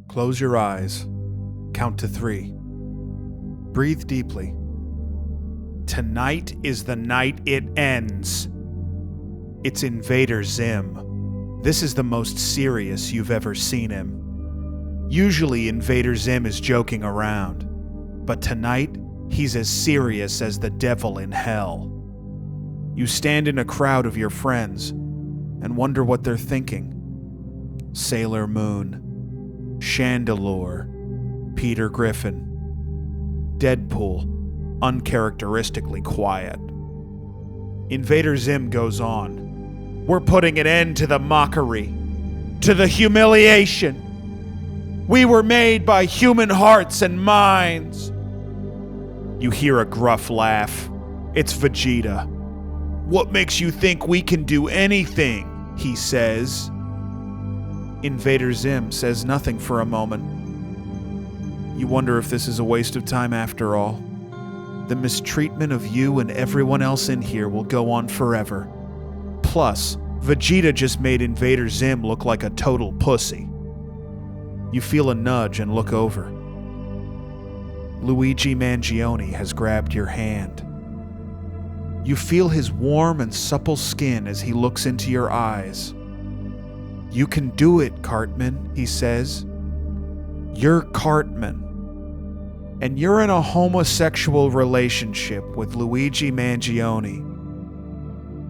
Close your eyes. Count to 3. Breathe deeply. Tonight is the night it ends. It's Invader Zim. This is the most serious you've ever seen him. Usually Invader Zim is joking around, but tonight he's as serious as the devil in hell. You stand in a crowd of your friends and wonder what they're thinking. Sailor Moon, Chandelure, Peter Griffin, Deadpool, uncharacteristically quiet. Invader Zim goes on. We're putting an end to the mockery, to the humiliation. We were made by human hearts and minds. You hear a gruff laugh. It's Vegeta. What makes you think we can do anything? He says. Invader Zim says nothing for a moment. You wonder if this is a waste of time after all. The mistreatment of you and everyone else in here will go on forever. Plus, Vegeta just made Invader Zim look like a total pussy. You feel a nudge and look over. Luigi Mangione has grabbed your hand. You feel his warm and supple skin as he looks into your eyes. You can do it, Cartman, he says. You're Cartman. And you're in a homosexual relationship with Luigi Mangione.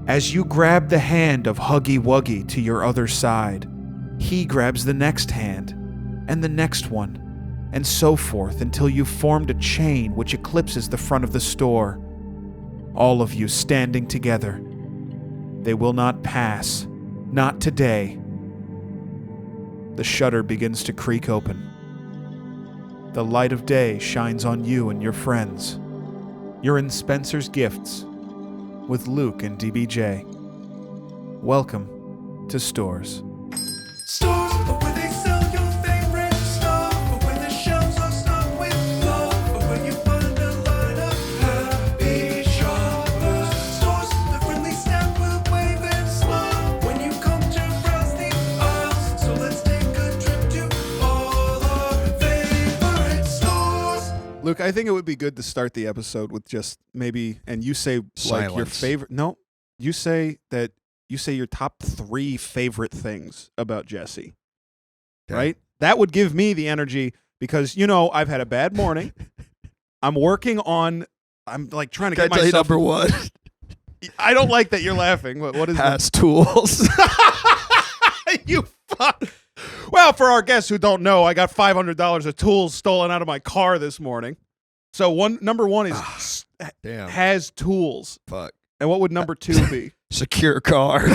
As you grab the hand of Huggy Wuggy to your other side, he grabs the next hand, and the next one, and so forth until you've formed a chain which eclipses the front of the store. All of you standing together. They will not pass. Not today. The shutter begins to creak open. The light of day shines on you and your friends. You're in Spencer's Gifts with Luke and DBJ. Welcome to Stores. Stores are where they sell your favorite stuff, or where the shelves are stocked with love, or where you find a line of happy shoppers. Stores, the friendly staff will wave and smile when you come to browse the aisles. So let's take a trip to all our favorite stores. Luke, I think it would be good to start the episode with just maybe, and you say like your Silence. favorite. No, you say your top 3 favorite things about Jesse. Okay. Right? That would give me the energy because, I've had a bad morning. I'm like trying to Can I get tell you myself. number one? I don't like that you're laughing. What is Has tools. You fuck. Well, for our guests who don't know, I got $500 of tools stolen out of my car this morning. So number one is Damn. has tools. Fuck. And what would number 2 be? Secure car.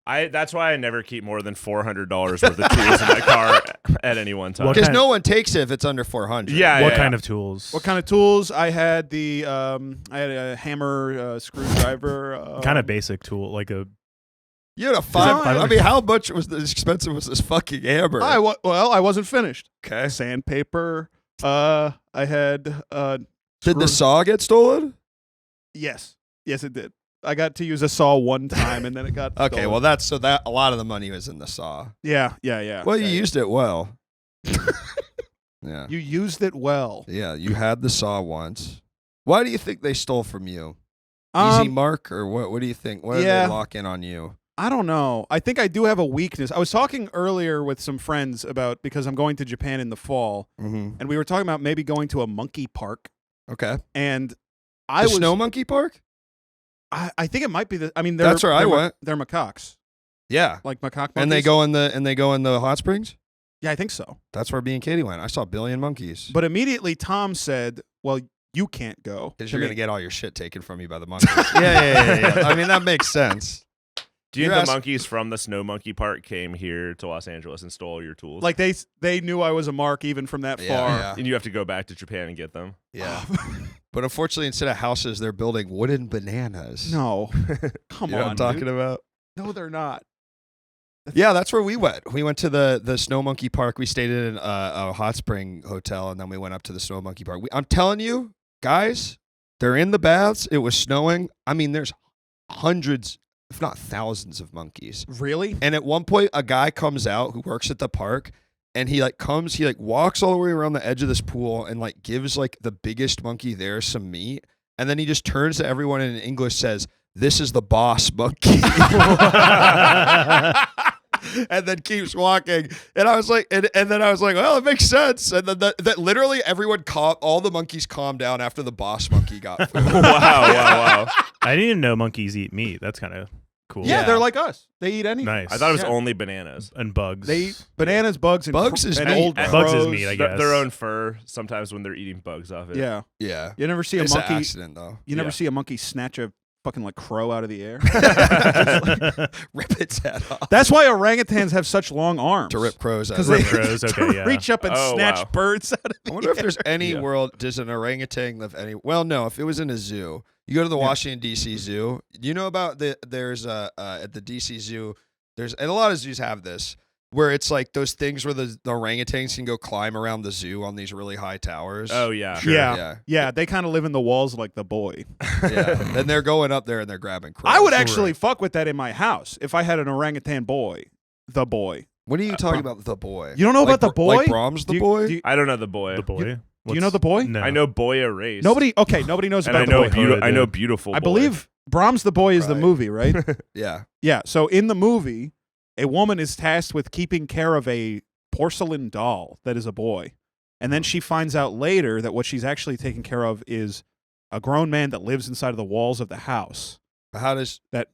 That's why I never keep more than $400 worth of tools in my car at any one time. Because no one takes it if it's under 400. Yeah, What kind of tools? What kind of tools? I had a hammer, screwdriver. kind of basic tool, like a You had a I mean, how much was this expensive was this fucking hammer? I wasn't finished. Okay. Sandpaper. I had. Did the saw get stolen? Yes, it did. I got to use a saw one time, and then it got Okay, stolen. well that a lot of the money was in the saw. Yeah. Well, you Yeah, used it well. Yeah. You used it well. Yeah, you had the saw once. Why do you think they stole from you? Easy mark or what? What do you think? Why did yeah. they lock in on you? I don't know. I think I do have a weakness. I was talking earlier with some friends about, because I'm going to Japan in the fall, Mm-hmm. and we were talking about maybe going to a monkey park. Okay. And The Snow Monkey Park? I think it might be That's where I went. They're macaques, Yeah. like macaque monkeys. And they go in the hot springs? Yeah, I think so. That's where me and Katie went. I saw a billion monkeys. But immediately Tom said, "Well, you can't go Because to you're me." going to get all your shit taken from you by the monkeys. yeah. I mean, that makes sense. Do you You're think the ask- monkeys from the Snow Monkey Park came here to Los Angeles and stole your tools? Like they knew I was a mark even from that Yeah, far. yeah. And you have to go back to Japan and get them? Yeah. But unfortunately, instead of houses, they're building wooden bananas. No, come You know on, what I'm talking dude. about? No, they're not. Yeah, that's where we went. We went to the Snow Monkey Park. We stayed in a hot spring hotel, and then we went up to the Snow Monkey Park. I'm telling you, guys, they're in the baths. It was snowing. I mean, there's hundreds if not thousands of monkeys. Really? And at one point, a guy comes out who works at the park, and he walks all the way around the edge of this pool and like gives like the biggest monkey there some meat, and then he just turns to everyone and in English says, "This is the boss monkey." And then keeps walking, and I was like, and then I was like, well, it makes sense. And then that literally everyone all the monkeys calmed down after the boss monkey got food. Wow. I didn't even know monkeys eat meat. That's kind of cool. Yeah, Yeah. they're like us. They eat anything. Nice. I thought it was Yeah. only bananas. And bugs. They eat bananas, bugs, and Bugs is and meat. old And bugs is crows. meat, I guess. Their own fur sometimes when they're eating bugs off it. Yeah. Yeah, You never see a it's an monkey. accident though. You never Yeah. see a monkey snatch a fucking like crow out of the air. Rip its head off That's why orangutans have such long arms. to rip crows out. Because of they it. crows, okay, yeah. reach up and Oh, snatch wow. birds out of the I wonder if air. there's any Yeah. world. Does an orangutan live any? Well, no. If it was in a zoo, you go to the Yeah. Washington D.C. Zoo. You know about there's at the D.C. Zoo. And a lot of zoos have this where it's like those things where the orangutans can go climb around the zoo on these really high towers. Oh yeah. Yeah, they kind of live in the walls like the boy. yeah. And they're going up there and they're grabbing crows. I would actually fuck with that in my house if I had an orangutan boy. The boy. What are you talking about? The boy. You don't know about the boy? Like Brahms the Do you- boy. do you- I don't know the boy. The boy. do you know the boy? No. I know Boy Erased. Nobody knows And about I the know boy. Hood, I know yeah. Beautiful. I Boy. believe Brahms the Boy is the Right. movie, right? Yeah. Yeah. So in the movie, a woman is tasked with keeping care of a porcelain doll that is a boy. And then she finds out later that what she's actually taking care of is a grown man that lives inside of the walls of the house. How does That-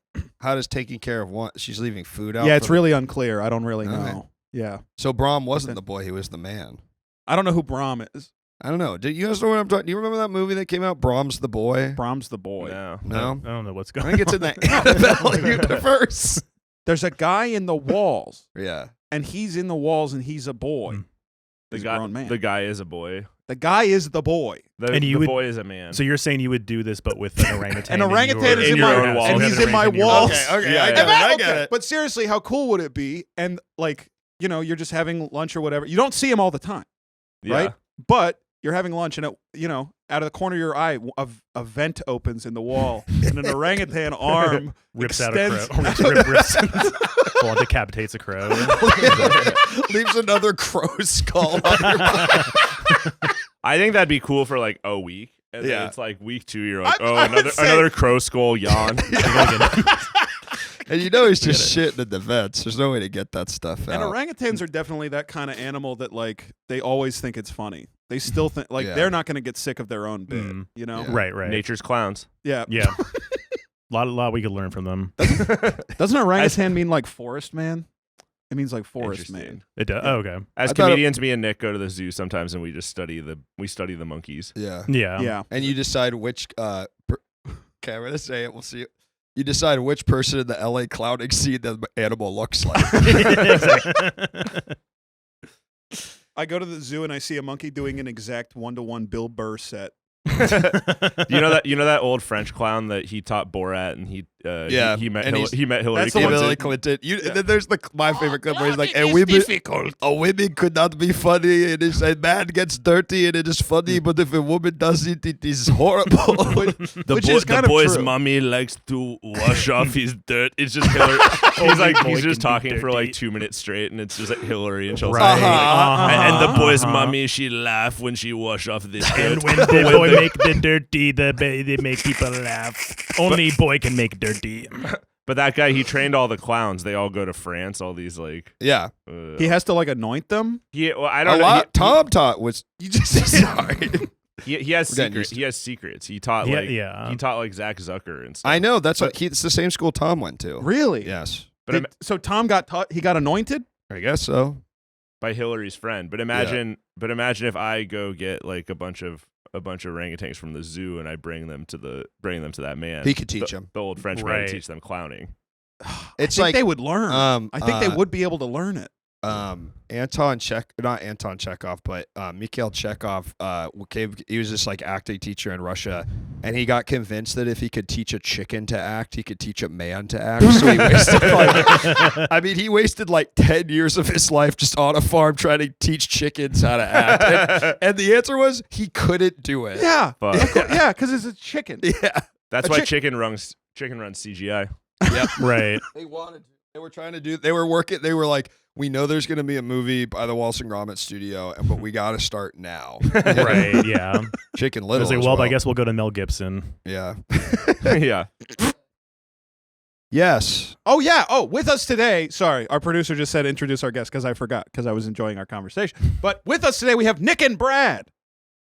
taking care of one? She's leaving food out. Yeah, it's for- really unclear. I don't really Okay. know. Yeah. So Brahm wasn't the boy; he was the man. I don't know who Brahm is. I don't know. Do you guys know what I'm talking? Do you remember that movie that came out, Brahms the Boy? Brahm's the boy. No. No, I don't know what's I going think on. it's in the Annabelle universe. There's a guy in the walls, Yeah, and he's in the walls, and he's a boy. Mm. He's The a guy. grown man. The guy is a boy. The guy is the boy. And you the would- boy is a man. So you're saying you would do this, but with an orangutan? An orangutan is in in your my own walls. and You he's have in my orangutan in your walls. walls. Okay, Yeah, I yeah. get it. I Okay, get it. But seriously, how cool would it be? And like, you're just having lunch or whatever. You don't see him all the time, Yeah. right? But you're having lunch, and out of the corner of your eye, a vent opens in the wall, and an orangutan arm rips out a extends- crow. rips. Well, decapitates a crow. Leaves another crow skull on your body. I think that'd be cool for like a week. And then Yeah. it's like week 2, you're like, I would say- another crow skull yawn. And he's just shitting in the vents. There's no way to get that stuff And out. orangutans are definitely that kind of animal that like they always think it's funny. They still think like Yeah. they're not going to get sick of their own bit. Mm. You know? Yeah. Right. Nature's clowns. Yeah. Yeah. lot we could learn from them. Doesn't orangutan mean like forest man? It means like forest Interesting. man. It does. Oh, okay. As I thought it- comedians, me and Nick go to the zoo sometimes, and we just study the monkeys. Yeah. Yeah. Yeah. And you decide which. Okay, I'm gonna say it. We'll see. You decide which person in the LA clowning scene the animal looks like. I go to the zoo and I see a monkey doing an exact 1-to-1 Bill Burr set. You know that old French clown that he taught Borat, and he met and he's- Hillary That's the Clinton. one- Hillary Clinton. And then there's my favorite clip where he's like, "And women, a woman could not be funny, and it's, a man gets dirty, and it is funny, but if a woman does it, it is horrible." Which is kind of true. mommy likes to wash off his dirt. It's just Hillary. he's just talking for like 2 minutes straight, and it's just like Hillary, and she'll say, Right. and the boy's Uh-huh. mommy, she laugh when she wash off this dirt. And when the boy make the dirty, they make people laugh. Only boy can make dirty. But that guy, he trained all the clowns. They all go to France. All these like. Yeah, He has to like anoint them. Well, I a don't know. lot. Tom taught was you just sorry. He has We're getting secrets. used to He has secrets. He taught Yeah, like yeah. he taught like Zach Zucker and stuff. I know that's what it's the same school Tom went to. Really? Yes, But So Tom got taught. He got anointed. I guess so. by Hillary's friend. But imagine if I go get like a bunch of orangutans from the zoo and I bring them to that man. He could teach him. The old French man Right. and teach them clowning. It's I think like they would learn. I think they would be able to learn it. not Anton Chekhov, but Mikhail Chekhov he was this like acting teacher in Russia, and he got convinced that if he could teach a chicken to act, he could teach a man to act. So he wasted he wasted like 10 years of his life just on a farm trying to teach chickens how to act. And the answer was he couldn't do it. Yeah. Fuck. Yeah, because it's a chicken. Yeah. That's A why chick- chicken runs CGI. Yep. Right. They wanted to. They were trying to do. They were working. They were like, we know there's going to be a movie by the Wallace and Gromit studio, but we got to start now. Right. Yeah. Chicken I Little. was like, as well, well, I guess we'll go to Mel Gibson. Yeah. Yeah. Yes. Oh, yeah. Oh, with us today. Sorry, our producer just said introduce our guest because I forgot because I was enjoying our conversation. But with us today, we have Nick and Brad.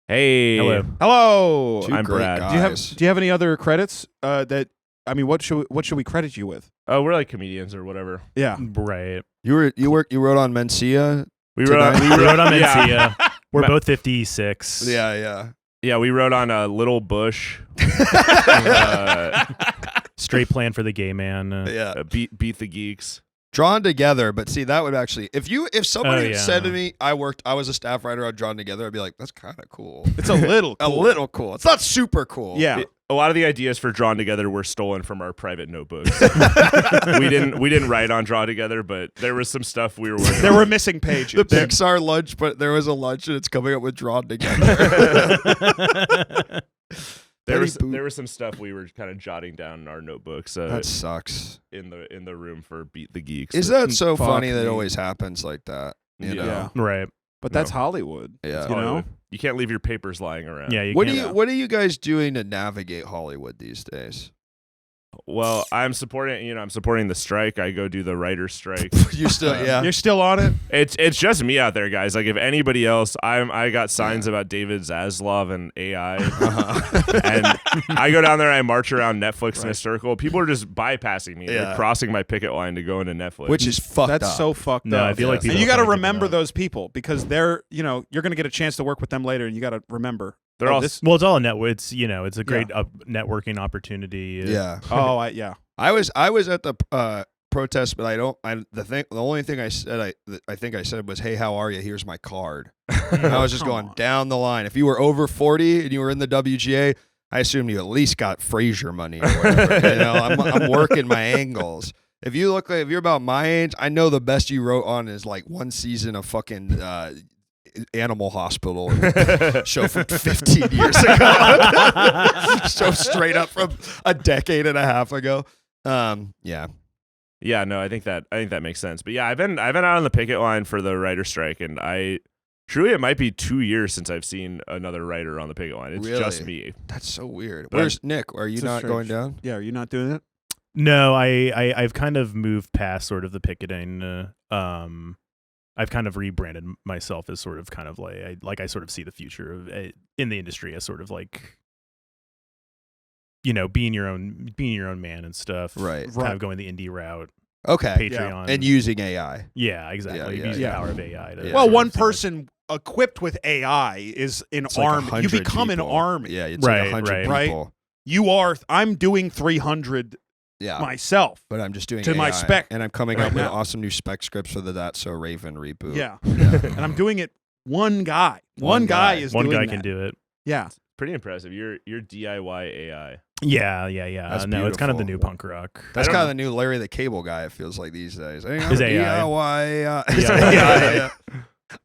Hey. Hello. Hello. Two I'm great Brad. guys. Do you have any other credits that? I mean, what should we credit you with? Oh, we're like comedians or whatever. Yeah. Right. You wrote on Mencia. We wrote on, We wrote on Yeah. Mencia. We're both 56. Yeah. Yeah, we wrote on Little Bush. Straight plan for the gay man. Yeah. Beat the Geeks. Drawn Together, but see, that would actually, if somebody had yeah. said to me, I was a staff writer on Drawn Together, I'd be like, that's kind of cool. It's a little A little cool. It's not super cool. Yeah. A lot of the ideas for Drawn Together were stolen from our private notebooks. we didn't write on Draw Together, but there was some stuff we were working There on. were missing pages. The Pixar lunch, but there was a lunch and it's coming up with Drawn Together. There Betty was some stuff we were kind of jotting down in our notebooks That sucks. in the room for Beat the Geeks. Is that so Fuck funny that it me. always happens like that? You know? Yeah. Right. But that's No. Hollywood. Yeah. You know? Hollywood. You can't leave your papers lying around. Yeah. You What can't. are you guys doing to navigate Hollywood these days? Well, I'm supporting the strike. I go do the writer's strike. You still, yeah. You're still on it? It's just me out there, guys. Like if anybody else, I got signs about David Zaslav and AI, and I go down there. I march around Netflix in a circle. People are just bypassing me. Yeah. They're crossing my picket line to go into Netflix. Which is fucked That's up. so fucked No, up. I feel like Yeah. people And you are got to trying keep it remember up. those people because they're, you're going to get a chance to work with them later and you got to remember. they're all Well, it's all a network. It's it's a great networking opportunity. Yeah. Yeah. I was at the protest, but the only thing I said I think I said was, "Hey, how are you? Here's my card." And I was just Come going on. down the line. If you were over 40 and you were in the WGA, I assumed you at least got Frasier money or whatever. I'm working my angles. If you're about my age, I know the best you wrote on is like one season of fucking Animal Hospital show from 15 years ago. Show straight up from a decade and a half ago. Yeah. Yeah, no, I think that makes sense. But yeah, I've been out on the picket line for the writer strike, and truly it might be 2 years since I've seen another writer on the picket line. It's just Really? me. That's so weird. But Where's Nick? Are you It's a not strange- going down? Yeah. Are you not doing it? No, I've kind of moved past sort of the picketing. I've kind of rebranded myself as sort of kind of like I sort of see the future of in the industry as sort of like being your own man and stuff. Right. Kind of going the indie route. Okay. Patreon. And using AI. Yeah, exactly. Yeah, Using yeah. the power of AI. To Yeah. Well, sort one of feel like- person equipped with AI is an It's like army. You 100 become an people. army. Yeah, it's Right, like 100 right. people. You are. I'm doing 300 Yeah. myself. But I'm just doing to my AI, spec and I'm coming right up with now. awesome new spec scripts for the That's So Raven reboot. Yeah. Yeah. And I'm doing it one guy. One One guy guy. is one doing guy that. can do it. Yeah. Pretty impressive. You're DIY AI. Yeah. That's No, it's kind of the beautiful. new punk rock. That's I don't kind of the new Larry the Cable Guy. It feels like these days. Is AI. DIY. Yeah.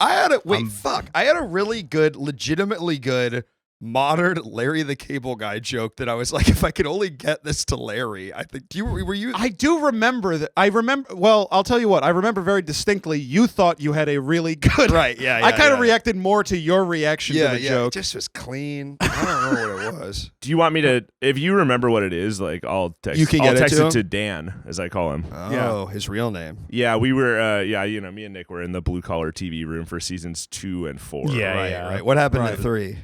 I had a really good, legitimately good modern Larry the Cable Guy joke that I was like, if I could only get this to Larry, I think. Were you? I do remember that. Well, I'll tell you what. I remember very distinctly. You thought you had a really good. Right. Yeah. I kind of reacted more to your reaction Yeah, to the yeah. joke. It just was clean. I don't know what it was. Do you want me to? If you remember what it is, like I'll text. You can I'll get it text to it him? to Dan, as I call him. Oh, his real name. Yeah, we were. Me and Nick were in the blue collar TV room for seasons 2 and 4. Yeah. Right. What happened Right. to 3?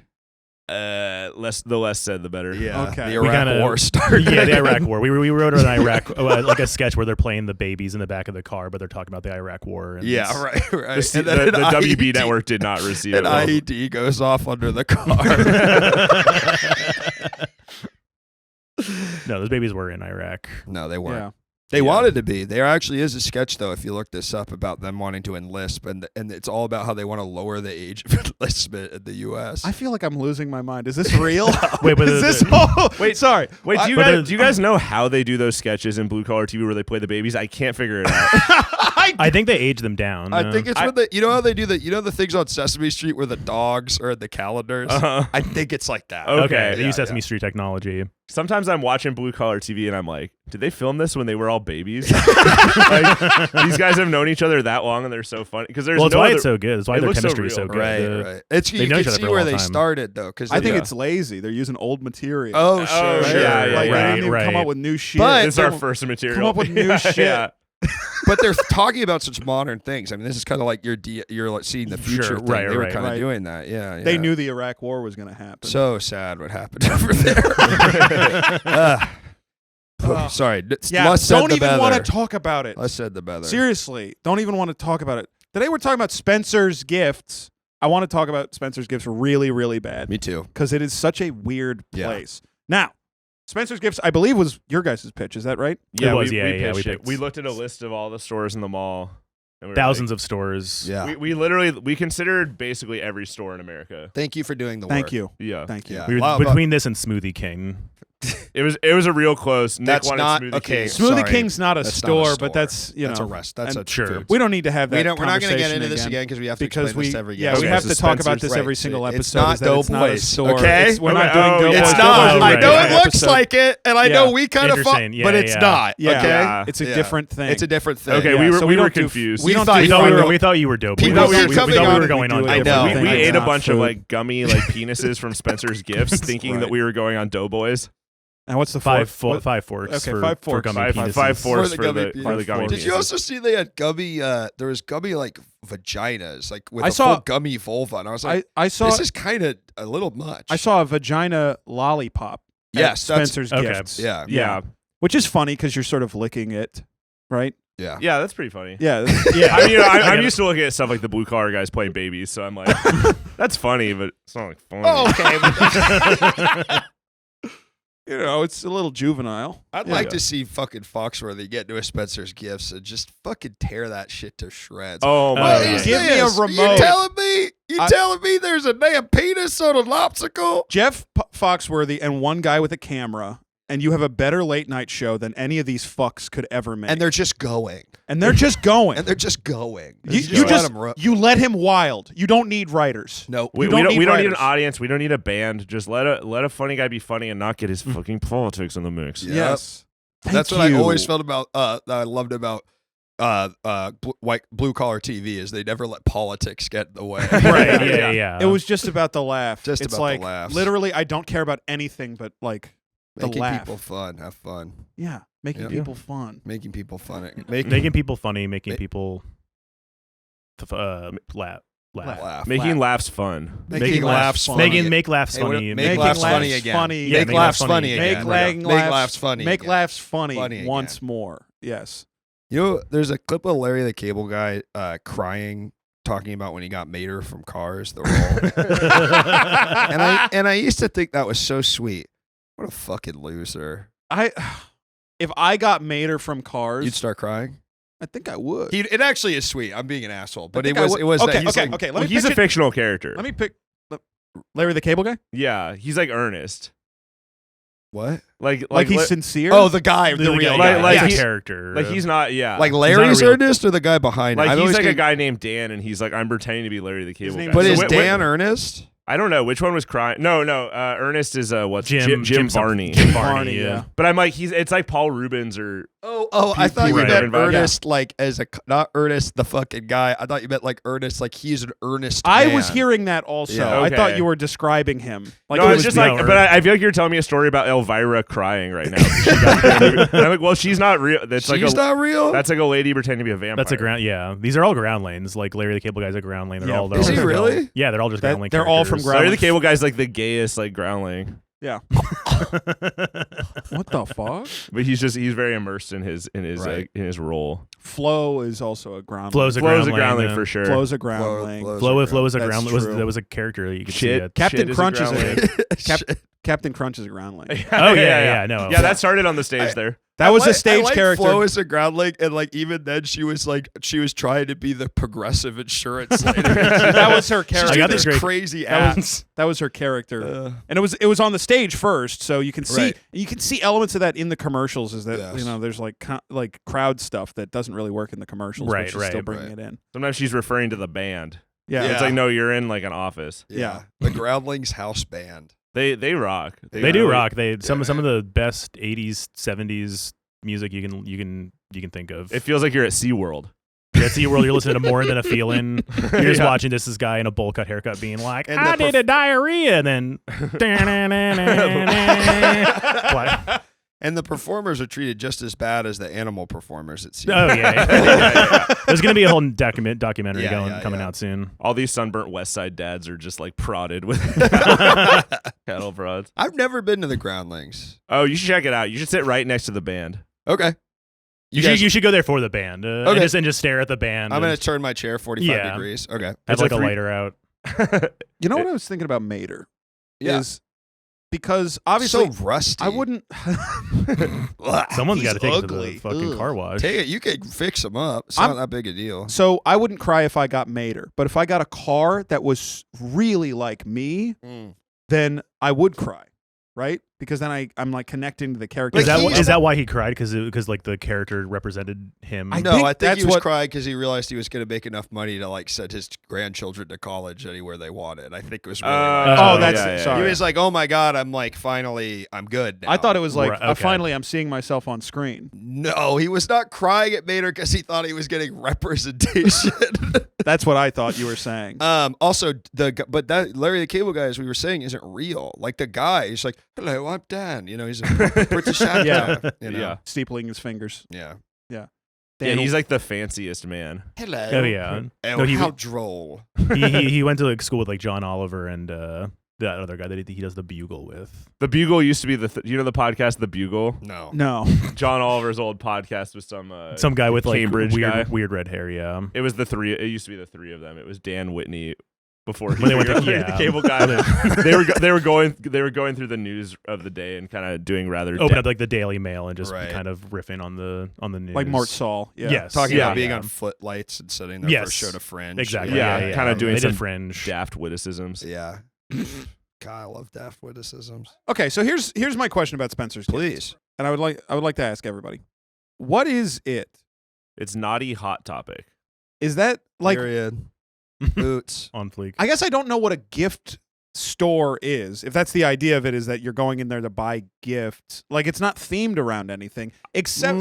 The less said, the better. Yeah. Okay. The We Iraq kinda- War started. Yeah, the Iraq War. We wrote an Iraq like a sketch where they're playing the babies in the back of the car, but they're talking about the Iraq War. And Yeah, it's- right. The, And then the an WB IED network did not receive An it. well. IED goes off under the car. No, those babies were in Iraq. No, they weren't. Yeah. They wanted to be. There actually is a sketch, though, if you look this up, about them wanting to enlist, and it's all about how they want to lower the age of enlistment in the U.S. I feel like I'm losing my mind. Is this real? Wait, but is this? Oh, Wait, sorry. Wait, do But you guys know how they do those sketches in blue collar TV where they play the babies? I can't figure it out. I think they age them down. I think it's when you know how they do the the things on Sesame Street where the dogs are in the calendars. I think it's like that. Okay, they Yeah, use Sesame Street technology. Sometimes I'm watching blue collar TV and I'm like, did they film this when they were all babies? Like, these guys have known each other that long and they're so funny because there's That's no why other, it's so good. That's why it their looks so chemistry is so real. good. Right. It's you They've known can each other see for a where long they time. started though, because I think it's lazy. They're using old material. Oh sure, Oh, sure. yeah, like yeah, they didn't even right. come up with new shit. But- This is our first material. Come up with new shit. Yeah. But they're talking about such modern things. I mean, this is kind of like you're like seeing the future Sure, thing. right, They were right, kind of right. doing that. Yeah, They yeah. knew the Iraq War was going to happen. So sad what happened over there. Sorry. yeah, Less said don't the even want to better. talk about it. Less said the better. Seriously, don't even want to talk about it. Today we're talking about Spencer's Gifts. I want to talk about Spencer's Gifts really, really bad Me too. because it is such a weird Yeah. place. Now, Spencer's Gifts, I believe, was your guys' pitch. Is that right? Yeah, It was, we yeah, we pitched it. picked- We looked at a list of all the stores in the mall. And we were Thousands of stores. Yeah. like, we literally considered basically every store in America. Thank you for doing the work. Thank you. Yeah. Thank you. Yeah. We were Wow, between this and Smoothie King. It was a real close. Nick That's wanted not- Smoothie okay. King. Smoothie Sorry. King's not a That's not a store, store. but that's, That's know. a rest. That's and a sure. food. We don't need to have that We're not going to get conversation into this again because we have to because explain we this every yeah guest. we Okay, have so to talk about Spencer's this right. every single It's episode. not is that it's not a Doughboys, store. okay? We're Okay, not doing oh, Doughboys. yeah. It's Doughboys not. is I right. know Every it looks episode. like it, and I Yeah. know we kind of Interesting. Yeah, but it's yeah. not. Yeah. Okay? Yeah. It's a Yeah. different thing. It's a different thing. Okay, Yeah, we were so we we were don't do- confused. we don't thought do We thought fun- we thought you were dope. People we were thought coming we on- were going on. I dope. know. we Things ate a not bunch of food. like gummy like penises from Spencer's Gifts, thinking that we were going on Doughboys. And what's the Five fourth? five forks. Okay, for, 5 for forks. gummy Five penises. forks For for the the gummy for the gummy. Did you penises. also see they had gummy? There was gummy like vaginas, like with I a saw- full gummy vulva, and I was like, I saw this is kind of a little much. I saw a vagina lollipop. at Yes, that's- Spencer's Okay. Gifts. Yeah, Yeah, Which is funny because you're sort of licking it, right? yeah. yeah, that's pretty funny. Yeah. Yeah. I mean, I I'm get used to looking at stuff like the blue collar guys playing babies, so I'm like, that's funny, but it's not like funny. Oh, okay. You know, it's a little juvenile. I'd Yeah. like to see fucking Foxworthy get into a Spencer's Gifts and just fucking tear that shit to shreds. Oh my What God. is Give me a this? remote. You telling me? You I- telling me there's a damn penis on an obstacle? Jeff Foxworthy and one guy with a camera, and you have a better late night show than any of these fucks could ever make. And they're just going. And they're just going. And they're just going. you let just 'em ro- you let him wild. You don't need writers. No. We You don't, don't we need don't need an writers. audience. We don't need a band. Just let a funny guy be funny and not get his fucking politics in the mix. Yeah. Yes. That's Thank what you. I always felt about that I loved about blue collar TV is they never let politics get in the way. Right. Yeah. Yeah. It was just about the laugh. Just it's about the like laughs. literally, I don't care about anything but like the Making laugh. people fun, have fun, Yeah, making Yeah. people fun. making people fun, making people funny, making Ma- people laugh. laugh, Making laughs fun. making laughs funny. funny. Make laughs Hey, what- funny. make Making laughs laughs funny again. funny. Yeah, make make laughs laughs funny funny. again. Make Make laughs laughs funny. Make again. laughs funny, Funny once again. more. Yes. You know, there's a clip of Larry the Cable Guy crying, talking about when he got Mater from Cars, the role. and I used to think that was so sweet. What a fucking loser. If I got Mater from Cars, You'd start crying. I think I would. It actually is sweet. I'm being an asshole, but think it I was would. it was okay. that he's Okay. like, Okay. Let Well, me he's a pick fictional character. Let me pick Larry the Cable Guy. Yeah, he's like earnest. what? Like He's sincere. Oh, the guy, the real guy. guy. Like he's he- a character. like he's not. Yeah, Like Larry's real- Ernest or the guy behind like him? he's like a guy named Dan, and he's like, I'm pretending to be Larry the Cable name Guy. But So is wh- wh- Dan Ernest? I don't know which one was crying. No. Ernest is what's Jim Jim something. Varney. Jim Barney, Varney. yeah. Yeah. But I'm like, it's like Paul Rubens or I thought you Right. meant Right. Ernest like as a not Ernest the fucking guy. I thought you meant like Ernest like he's an earnest. I man. was hearing that also. Yeah. I thought Okay. you were describing him. Like no, it it's was just me. like, but I feel like you're telling me a story about Elvira crying right now. And I'm like, well, she's not real. That's like She's not real. that's like a lady pretending to be a vampire. That's a ground. Yeah, these are all groundlings. Like Larry the Cable Guy's a groundling. They're Yeah. all. They're Is all he just really? ground- Yeah, they're all just That- groundling. they're all from characters. ground- Larry the Cable Guy's like the gayest like groundling, Yeah. What the fuck? but he's very immersed in his Right. in his role. Flo is also a groundling. Flo's a Flo's a groundling, groundling yeah. for sure. Flo's a groundling. Flo is a That's groundling. true. That was a character that you could Shit. see. Captain Shit is a Crunch is groundling. Captain Crunch is a groundling. Oh yeah, no. Yeah, that started on the stage there. That was a I stage like character. Flo is a groundling, and like even then she was trying to be the progressive insurance lady. That was her She's character. I doing got this this great- crazy That ass. was her character. And it was on the stage first, so you can see Right. you can see elements of that in the commercials. Is that Yes. there's like crowd stuff that doesn't doesn't really work in the commercials, Right, but she's right, still bringing right. it in. Sometimes she's referring to the band. Yeah. It's like, no, you're in like an office. Yeah. The Groundlings house band. They rock. They do really- rock. They some of the best 80s, 70s music you can think of. It feels like you're at SeaWorld. Yeah, SeaWorld, you're listening to More Than a Feeling. You're just Yeah. watching this guy in a bowl cut haircut being like, And I the did a diarrhea, and then What? And the performers are treated just as bad as the animal performers at sea. Oh yeah. There's gonna be a whole documentary Yeah, coming yeah. out soon. All these sunburnt West Side dads are just like prodded with cattle prods. I've never been to the Groundlings. Oh, you should check it out. You should sit right next to the band. Okay. You guys- should go there for the band, Okay. and just stare at the band. I'm going and to turn my chair 45 Yeah. degrees. Okay. have It's like a like lighter out. You know what I was thinking about Mater? Yeah. Is because obviously so rusty. I wouldn't. Someone's got to He's take it to ugly. the fucking Ugh. car wash. Take it. You could fix them up. It's I'm- not that big a deal. So I wouldn't cry if I got Mater, but if I got a car that was really like me, then I would cry, right? Because then I'm like connecting to the character. Is Like, that why he cried? Because like the character represented him. I No, think I think that's he was what- crying because he realized he was going to make enough money to like send his grandchildren to college anywhere they wanted. I think it was really. Oh, that's yeah, it. yeah, Sorry. He was like, "Oh my god, I'm like finally, I'm good now." I thought it was like Right, okay. finally I'm seeing myself on screen. No, he was not crying at Mater because he thought he was getting representation. That's what I thought you were saying. Also, but that Larry the Cable Guy, as we were saying, isn't real. Like the guy, he's like, "Hello, I'm Dan." You know, he's a British actor. Yeah. You know? Yeah. Steepling his fingers. Yeah. Yeah, Dan- he's like the fanciest man. Hello. Oh yeah. Oh, No, he- how droll. he went to like school with like John Oliver and that other guy that he does the Bugle with. The Bugle used to be you know the podcast The Bugle? No. No. John Oliver's old podcast with Some guy with like Cambridge guy. weird red hair. Yeah. It was the three. It used to be the three of them. It was Dan Whitney before he When they went to- figured out yeah. the Cable Guy. they were going through the news of the day and kind of doing rather Open up like the Daily Mail and just Right. kind of riffing on the news. Like Mort Saul. Yeah. Yes. Talking Yeah. about being Yeah. on footlights and sitting there Yes. for a show to Fringe. Exactly. Yeah, kinda doing they did some Fringe. daft witticisms. Yeah. God, I love daft witticisms. Okay, so here's my question about Spencer's Gift. Please. And I would like to ask everybody. What is it? It's naughty hot topic. Is that like Period. Boots. On fleek. I guess I don't know what a gift store is. If that's the idea of it, is that you're going in there to buy gifts. Like it's not themed around anything except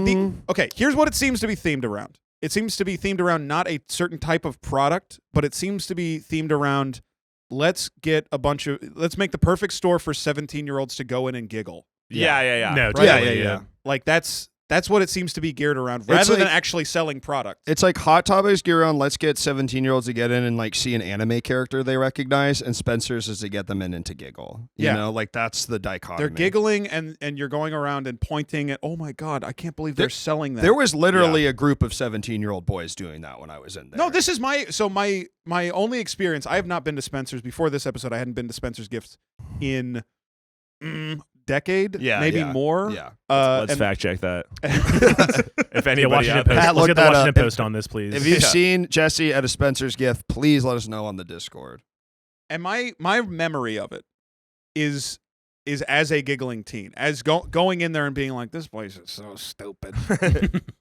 okay, here's what it seems to be themed around. It seems to be themed around not a certain type of product, but it seems to be themed around let's make the perfect store for 17-year-olds to go in and giggle. Yeah. No, Right? totally, Yeah. Like that's what it seems to be geared around It's rather than like- actually selling products. It's like Hot Topics gear on. Let's get 17-year-olds to get in and like see an anime character they recognize, and Spencer's is to get them in and to giggle. You Yeah. know, like that's the dichotomy. They're giggling and you're going around and pointing at, oh my God, I can't believe they're selling that. There was literally a group of 17-year-old boys doing that when I was in there. No, this is my only experience. I have not been to Spencer's before this episode. I hadn't been to Spencer's Gifts in decade, Yeah, maybe yeah, more. yeah. Let's and- fact check that. If Yeah, anybody Washington out there, Post. Pat, Let's look get the that Washington up. Post on this, please. If you've seen Jesse at a Spencer's Gift, please let us know on the Discord. And my memory of it is as a giggling teen, as going in there and being like, this place is so stupid.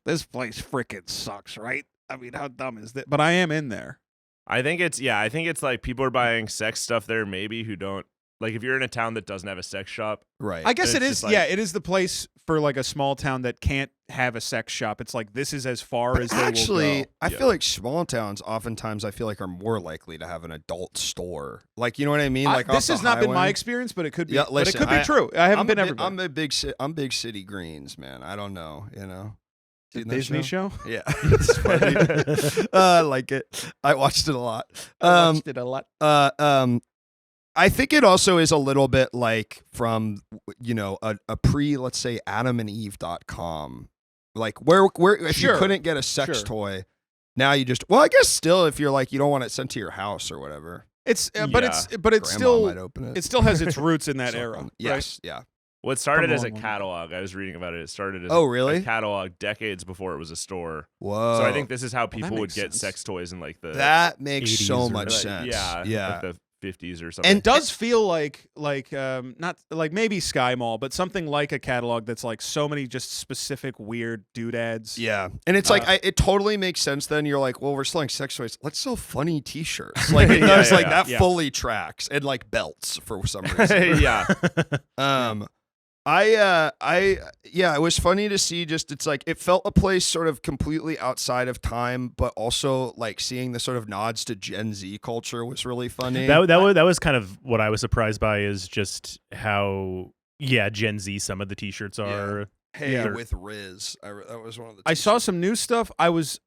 This place freaking sucks, right? I mean, how dumb is that? But I am in there. I think it's like people are buying sex stuff there maybe who don't like if you're in a town that doesn't have a sex shop. Right. I guess It's it just is. like- Yeah, it is the place for like a small town that can't have a sex shop. It's like this is as far as they Actually, will go. I Yeah. feel like small towns oftentimes I feel like are more likely to have an adult store. Like, you know what I mean? Like This off has the not been my highway. experience, but it could be. Yeah, but it listen, could be true. I haven't I'm been a everywhere. I'm big city greens, man. I don't know, you know. Seen that Disney show. Yeah, it's funny. I like it. I watched it a lot. I watched it a lot. I think it also is a little bit like from, you know, a pre, let's say, AdamandEve.com. Like where if Sure. you couldn't get a sex Sure. toy, now you just, well, I guess still if you're like, you don't want it sent to your house or whatever. It's but Yeah. it's Grandma still might open it. it still has its roots in that era. Something. right? Yes, yeah. Well, it started From as a long, long catalog. I was reading about it. It started as Oh, a really? catalog decades before it was a store. Whoa. So I think this is how people would makes get sense. sex toys in like the that makes 80s so or much like, sense. yeah, Yeah. like the 50s or something. And it does feel like not like maybe Sky Mall, but something like a catalog that's like so many just specific weird doodads. Yeah, and it's like it totally makes sense. Then you're like, well, we're selling sex toys. Let's sell funny T-shirts. Like it does, like that fully tracks, and like belts for some reason. Yeah. It was funny to see. Just it's like it felt a place sort of completely outside of time, but also like seeing the sort of nods to Gen Z culture was really funny. That was kind of what I was surprised by, is just how Gen Z some of the T-shirts are. Hey, with Riz, that was one of the. I saw some new stuff. I was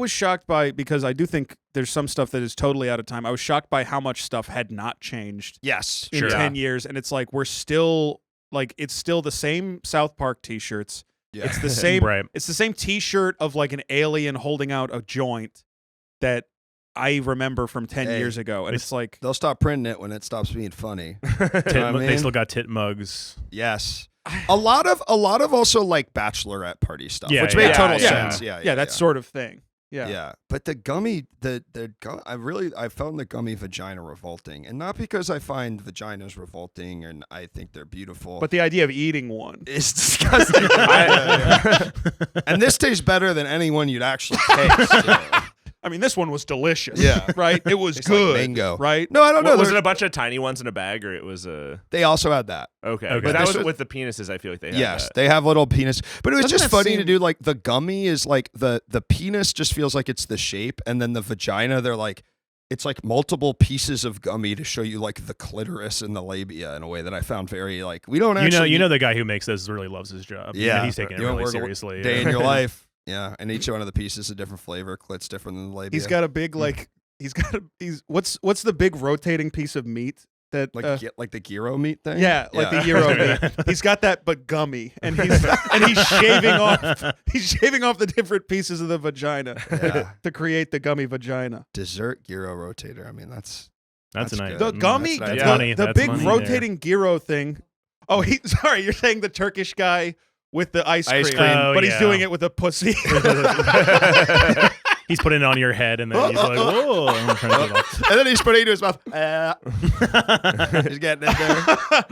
shocked by, because I do think there's some stuff that is totally out of time. I was shocked by how much stuff had not changed. Yes, in 10 years, and it's like we're still. Like it's still the same South Park T-shirts. Yeah. It's the same. Right. It's the same T-shirt of like an alien holding out a joint that I remember from 10 years ago, and it's like they'll stop printing it when it stops being funny. They still got tit mugs. Yes, a lot of also like bachelorette party stuff, Yeah, which made total yeah. sense. Yeah, that sort of thing. Yeah. But the gummy, I found the gummy vagina revolting, and not because I find vaginas revolting and I think they're beautiful, But the idea of eating one it's disgusting. And this tastes better than anyone you'd actually taste. I mean, this one was delicious. Yeah. Right? It was Tastes good. like mango. Right? No, I don't know. Was it a bunch of tiny ones in a bag, or it was a? They also had that. Okay. Okay. But that This was was- with the penises. I feel like they had Yes, that. they have little penis, but it was Doesn't just that funny to seem- do. Like the gummy is like the penis just feels like it's the shape, and then the vagina, they're like it's like multiple pieces of gummy to show you like the clitoris and the labia in a way that I found very like we don't actually You know the guy who makes this really loves his job. Yeah, He's taking it you don't really work a seriously. day in your life. Yeah, and each one of the pieces is a different flavor. Clit's different than the labia. He's got a big like. What's the big rotating piece of meat that like the gyro meat thing. Yeah, like the Euro meat. He's got that, but gummy, and he's shaving off the different pieces of the vagina to create the gummy vagina. Dessert gyro rotator. I mean, that's That's good. nice. The gummy, That's the, money. the That's big money rotating gyro thing. Oh, sorry, you're saying the Turkish guy with the ice cream, Oh, but he's yeah. doing it with a pussy. He's putting it on your head, and then he's like, "Whoa!" I'm trying to get it off. and then he's putting it into his mouth. He's getting it there.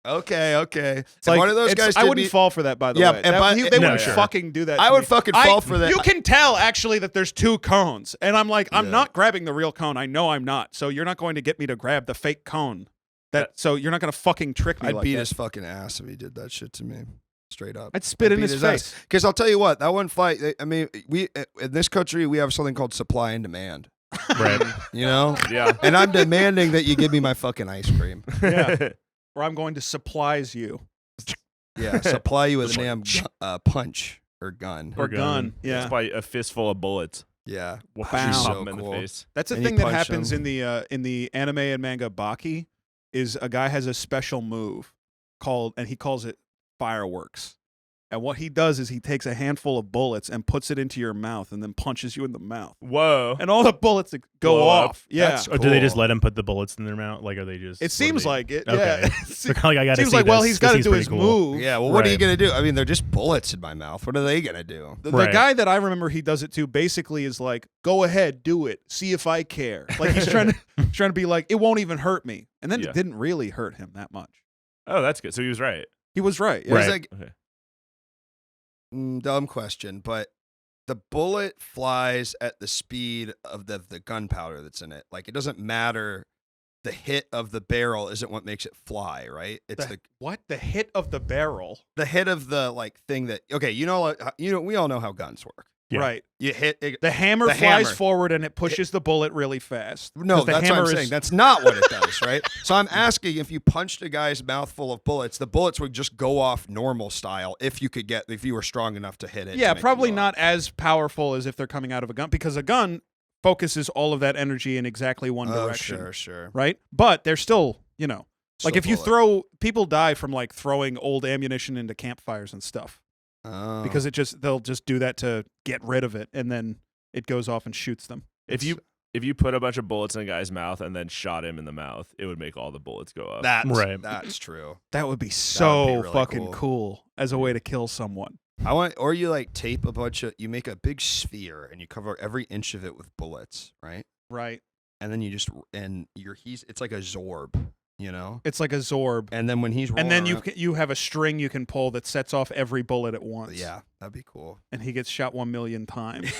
Okay. If one of those guys. I did wouldn't me- fall for that, by the Yeah, way. and They no, wouldn't sure. fucking do that. I to would me. fucking fall for that. You can tell actually that there's two cones, and I'm like, I'm Yeah. not grabbing the real cone. I know I'm not. So you're not going to get me to grab the fake cone. So you're not going to fucking trick me. I'd like beat that. his fucking ass if he did that shit to me. Straight up. I'd spit in beat his face. Because I'll tell you what, that one fight. I mean, we in this country we have something called supply and demand. Right. You know. Yeah. And I'm demanding that you give me my fucking ice cream. Yeah. Or I'm going to supplies you. Yeah, supply you with a damn punch or gun. Or gun. It's Yeah. probably a fistful of bullets. Yeah. We'll Wow. pop So him in cool. the face. That's a And you thing that punch happens him. in the anime and manga Baki. Is a guy has a special move and he calls it fireworks. And what he does is he takes a handful of bullets and puts it into your mouth and then punches you in the mouth. Whoa. And all the bullets go Blow up. off. Yeah. That's Or do they just Cool. let him put the bullets in their mouth? Like, are they just? It seems like it. Okay. Yeah. They're kinda like, I gotta seems see like, well, this. he's This got to seems do pretty his cool. move. Yeah. Well, what are you Right. gonna do? I mean, they're just bullets in my mouth. What are they gonna do? The Right. guy that I remember he does it to basically is like, go ahead, do it. See if I care. Like he's trying to be like, it won't even hurt me. And then Yeah. it didn't really hurt him that much. Oh, that's good. So he was right. He was right. Yeah. Right. It's like, Okay. dumb question, but the bullet flies at the speed of the gunpowder that's in it. Like it doesn't matter. The hit of the barrel isn't what makes it fly, right? It's What? The hit of the barrel? the hit of the like thing that. Okay, you know, we all know how guns work. Yeah. Right. You hit it. The hammer The flies hammer. forward and it pushes the bullet really fast. No, 'Cause the that's what hammer I'm is- saying. That's not what it does, right? So I'm asking if you punched a guy's mouth full of bullets, the bullets would just go off normal style if you were strong enough to hit it. Yeah, to make it probably go not off. as powerful as if they're coming out of a gun, because a gun focuses all of that energy in exactly one Oh, direction. sure. Right? But they're still, like Still if you bullet. people die from like throwing old ammunition into campfires and stuff. Oh. Because they'll just do that to get rid of it, and then it goes off and shoots them. If you put a bunch of bullets in a guy's mouth and then shot him in the mouth, it would make all the bullets go up. That's true. That would be That so would be really fucking cool. cool as a way to kill someone. Or you like tape you make a big sphere and you cover every inch of it with bullets, right? Right. and then it's like a Zorb, you know. It's like a Zorb. And then when he's And then rolling you have a string you can pull that sets off every bullet at once. yeah, that'd be cool. And he gets shot 1 million times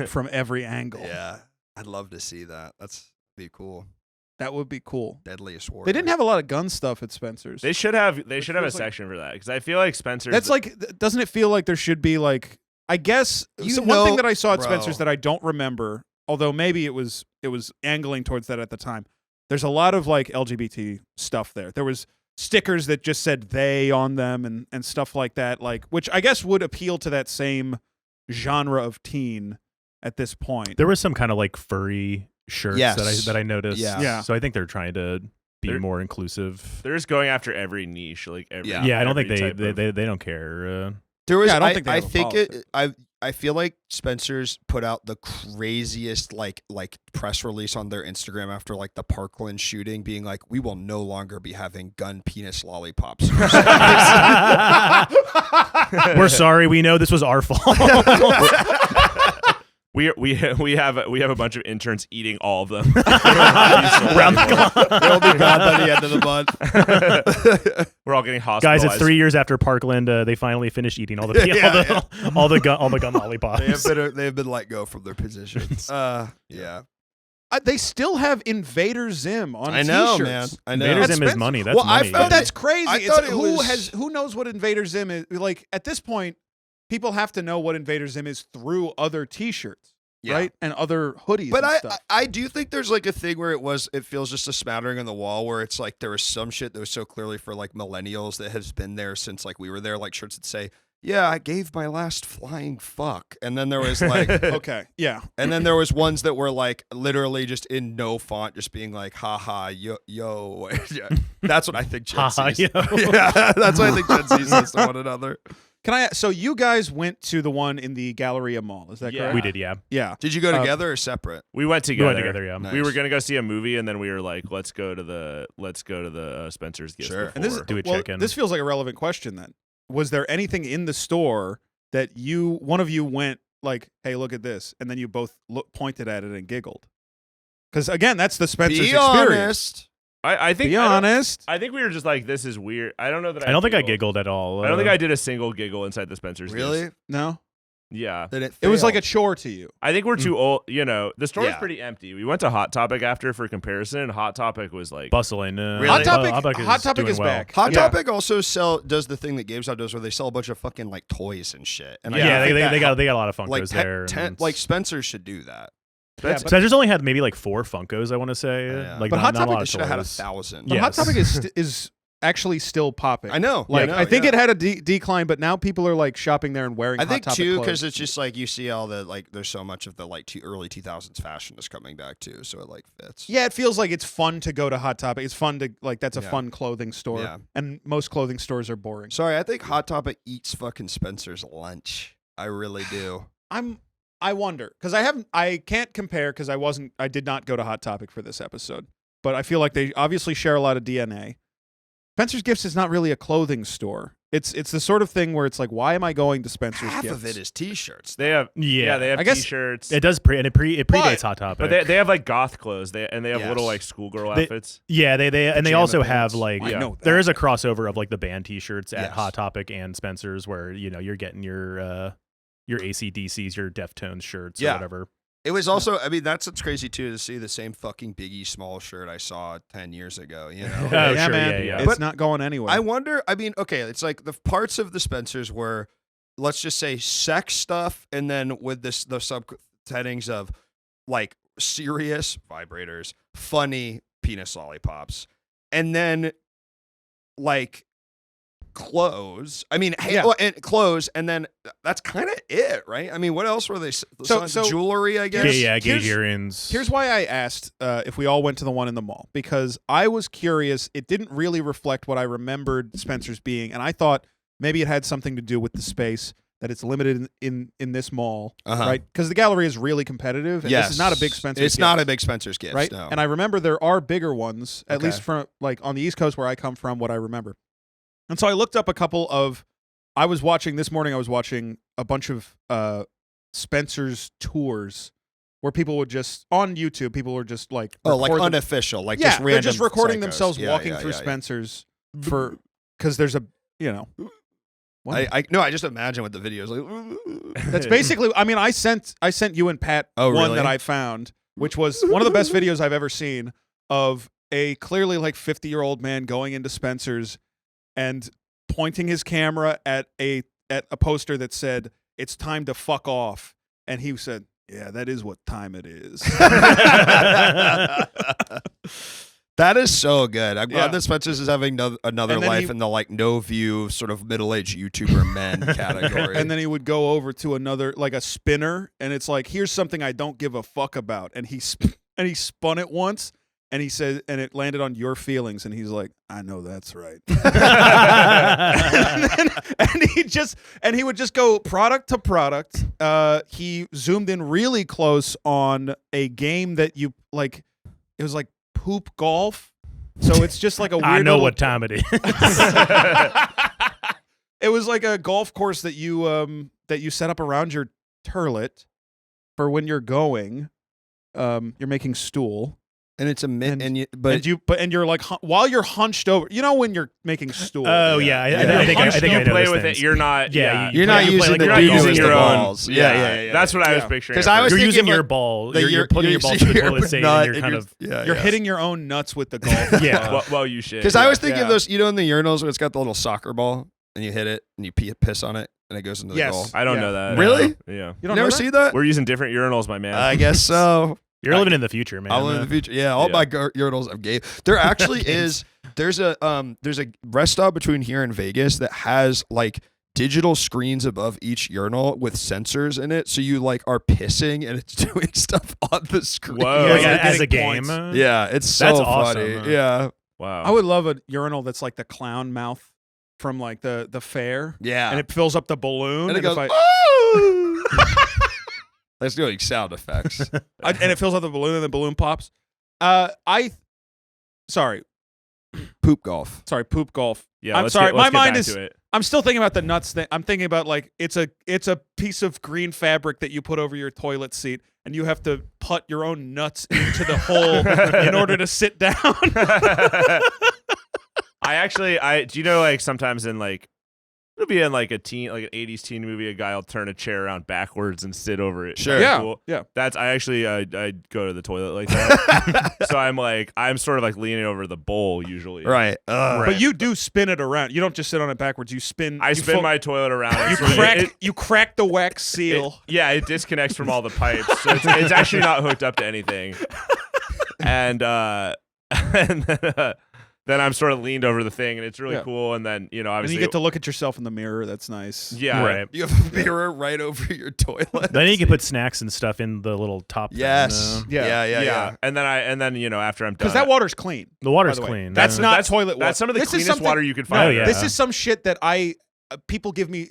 from every angle. Yeah, I'd love to see that. That's be cool. That would be cool. Deadliest Warrior. They didn't have a lot of gun stuff at Spencer's. They should have. They should have a feels like- section for that because I feel like Spencer's. That's like, doesn't it feel like there should be like, I guess You so one thing know- that I saw at bro. Spencer's that I don't remember, although maybe it was angling towards that at the time. There's a lot of like LGBT stuff there. There was stickers that just said they on them and stuff like that, like, which I guess would appeal to that same genre of teen at this point. There was some kind of like furry shirts Yes. that I noticed. Yeah. Yeah. So I think they're trying to be They're- more inclusive. they're just going after every niche, like every. Yeah. Yeah, I don't think every type of- they don't care. There was. Yeah, I don't I think they have a think policy. I feel like Spencer's put out the craziest like press release on their Instagram after like the Parkland shooting, being like, "We will no longer be having gun penis lollipops." We're sorry. We know this was our fault. We have a bunch of interns eating all of them. Round the clock. They'll be gone by the end of the month. We're all getting hospitalized. Guys, it's 3 years after Parkland. They finally finished eating all the gun lollipops. They have been let go from their positions. Yeah. They still have Invader Zim on I know, t-shirts. man. I know. Invader That's Zim is Spencer. money. That's Well, I money. found But that's it- crazy. I It's thought it was- who knows what Invader Zim is? Like at this point, people have to know what Invader Zim is through other T-shirts, Yeah. right, and other hoodies. But and I stuff. do think there's like a thing where it feels just a smattering on the wall where it's like there was some shit that was so clearly for like millennials that has been there since like we were there, like shirts that say, "Yeah, I gave my last flying fuck," and then there was like, okay, yeah, and then there was ones that were like literally just in no font, just being like, "Ha yo." Yeah. That's what I think Gen Ha-ha, Z. yo. Yeah, that's what I think Gen Z says to one another. Can I? So you guys went to the one in the Galleria Mall? Is that Yeah. correct? We did, yeah. Yeah. Did you go together or separate? We went We together. went together, yeah. Nice. We were gonna go see a movie, and then we were like, "Let's go to the Spencer's Gifts." Sure. Before. And this is Do a well, check-in. This feels like a relevant question. Then, was there anything in the store that one of you went like, "Hey, look at this," and then you both pointed at it and giggled? Because again, that's the Spencer's Be experience. honest. I think. Be honest. I think we were just like, "This is weird." I don't know that. I don't think I giggled at all. I don't think I did a single giggle inside the Spencer's. Really? Gifts. No, Yeah. Then it was like a failed. chore to you. I think we're too old. You know, the store is Yeah. pretty empty. We went to Hot Topic after for comparison, and Hot Topic was like, bustling. Really? Hot Topic. is Hot Topic doing is well. back. Hot Yeah. Topic also does the thing that GameStop does where they sell a bunch of fucking like toys and shit. And I Yeah, think that they got a lot of Funkos like there. like Spencer should do that. Yeah, but, Spencer's only had maybe like 4 Funkos, I want to say. Yeah. Like But not, Hot not a Topic lot They of should have had toys. 1,000. but Hot Yes. Topic is actually still popping. I know. Like I know, I think yeah. it had a decline, but now people are like shopping there and wearing. I think Hot Topic too clothes. because it's just like you see all the like there's so much of the like early 2000s fashion is coming back too, so it like fits. Yeah, it feels like it's fun to go to Hot Topic. It's fun to like that's a Yeah. fun clothing store, Yeah. and most clothing stores are boring. Sorry, I think Hot Topic eats fucking Spencer's lunch. I really do. I wonder because I can't compare because I did not go to Hot Topic for this episode, but I feel like they obviously share a lot of DNA. Spencer's Gifts is not really a clothing store. It's the sort of thing where it's like, why am I going to Spencer's Half Gifts? of it is T-shirts. they have. Yeah. They have I guess T-shirts. It does it predates Hot Topic. but they have like goth clothes. They have Yes. little like schoolgirl They- outfits. Yeah, they Pajama also pants. have like I know that. there is a crossover of like the band T-shirts at Yes. Hot Topic and Spencer's where you're getting your AC/DCs, your Deftones shirts or Yeah. whatever. It was also, I mean, that's what's crazy too to see the same fucking Biggie Small shirt I saw 10 years ago. You know, Oh, yeah, sure, man, yeah. it's But not going anywhere. I wonder. I mean, okay, it's like the parts of the Spencers were, let's just say, sex stuff, and then with the subheadings of like serious vibrators, funny penis lollipops, and then like clothes. I mean, Yeah. and clothes, and then that's kind of it, right? I mean, what else were they? So- Jewelry, I guess. Gauge here's- earrings. Here's why I asked if we all went to the one in the mall, because I was curious. It didn't really reflect what I remembered Spencer's being, and I thought maybe it had something to do with the space that it's limited in this mall, Uh-huh. right? Because the gallery is really competitive, and this is not a big Spencer's. It's not a big Spencer's gift, right? No. And I remember there are bigger ones, at Okay. least from like on the East Coast where I come from. What I remember, and so I looked up a couple of. I was watching this morning. I was watching a bunch of Spencer's tours where people would just on YouTube, people were just like like record them- unofficial, like yeah, just random. they're just recording psychos. themselves Yeah, walking yeah, through yeah, yeah. Spencer's because there's a what? I just imagine what the videos like. That's basically. I mean, I sent you and Pat Oh, one really? that I found, which was one of the best videos I've ever seen of a clearly like 50-year-old man going into Spencer's and pointing his camera at a poster that said, "It's time to fuck off," and he said, "Yeah, that is what time it is." That is so good. I'm glad Yeah. that Spencer's is having another And then life he- in the like no view sort of middle-aged YouTuber men category. And then he would go over to another, like a spinner, and it's like, here's something I don't give a fuck about. And he spun it once, and he said, and it landed on Your Feelings, and he's like, I know that's right. and he would just go product to product. He zoomed in really close on a game that you like. It was like Poop Golf. So it's just like a weird. I know little- what time it is. It was like a golf course that you set up around your turlet for when you're going. You're making stool. and it's a And- and you, But you're like while you're hunched over, you know, when you're making stool. Oh yeah, I think Once I you know play those with things. it. You're not. Yeah, you're not you using play the you're not dude using using your the own balls. Yeah. That's what I was Yeah. picturing. 'Cause at I was first. You're using thinking, your like, ball. that You're putting your balls to the you're toilet seat, nut and you're kind of You're hitting your own nuts with the golf. Yeah. Well, you should. Because I was thinking Yeah. of those, you know, in the urinals where it's got the little soccer ball and you hit it and you piss on it and it goes into the Yes. goal. I don't Yeah. know that. Really? Yeah. You You don't never know see that? We're using different urinals, my man. I guess so. You're living in the future, man. I'll live in the future. Yeah, all Yeah. my urinals have gay. There actually is. There's a rest stop between here and Vegas that has like digital screens above each urinal with sensors in it, so you like are pissing and it's doing stuff on the screen. Whoa. Like, Yeah, as a getting game. points. Yeah, it's so That's funny. awesome. Yeah, Wow. I would love a urinal that's like the clown mouth from like the fair, yeah. and it fills up the balloon, And it if goes. I- "Oh!" That's doing sound effects. and it fills up the balloon, and the balloon pops. Sorry, Poop golf. poop golf. Yeah. I'm let's sorry, Get, my let's get mind back is- to it. I'm still thinking about the nuts thing. I'm thinking about like it's a piece of green fabric that you put over your toilet seat, and you have to put your own nuts into the hole in order to sit down. I do you know, like sometimes in like it'll be in like an 80s teen movie, a guy will turn a chair around backwards and sit over it. Sure. That's Yeah, cool. yeah. That's I go to the toilet like that. So I'm sort of like leaning over the bowl usually. Right. But you do spin it around. You don't just sit on it backwards. You spin. I you spin my toilet around. You and sort of- crack. You crack the wax seal. it disconnects from all the pipes. So it's actually not hooked up to anything. And then I'm sort of leaned over the thing, and it's really Yeah. cool. And then and obviously you get to look at yourself in the mirror. That's nice. yeah, Right. You have a mirror right over your toilet. Then you can put snacks and stuff in the little top. Yes. Thing, Yeah. yeah. And then after I'm done, Because that water's clean. the water's by the way. clean. That's Uh, not toilet water. That's some of the This is cleanest something- water you can No, find. yeah. This is some shit that people give me.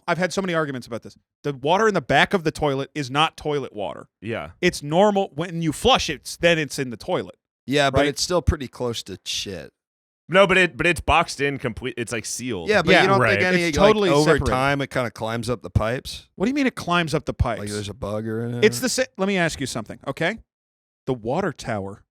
I've had so many arguments about this. The water in the back of the toilet is not toilet water. Yeah. It's normal when you flush it. Then it's in the toilet. Yeah, but Right. it's still pretty close to shit. No, but it's boxed in complete. It's like sealed. Yeah, but Yeah, you don't right. think any It's like, totally over separated. time it kind of climbs up the pipes? What do you mean it climbs up the pipes? Like there's a bugger in it? It's the same. Let me ask you something. Okay, the water tower.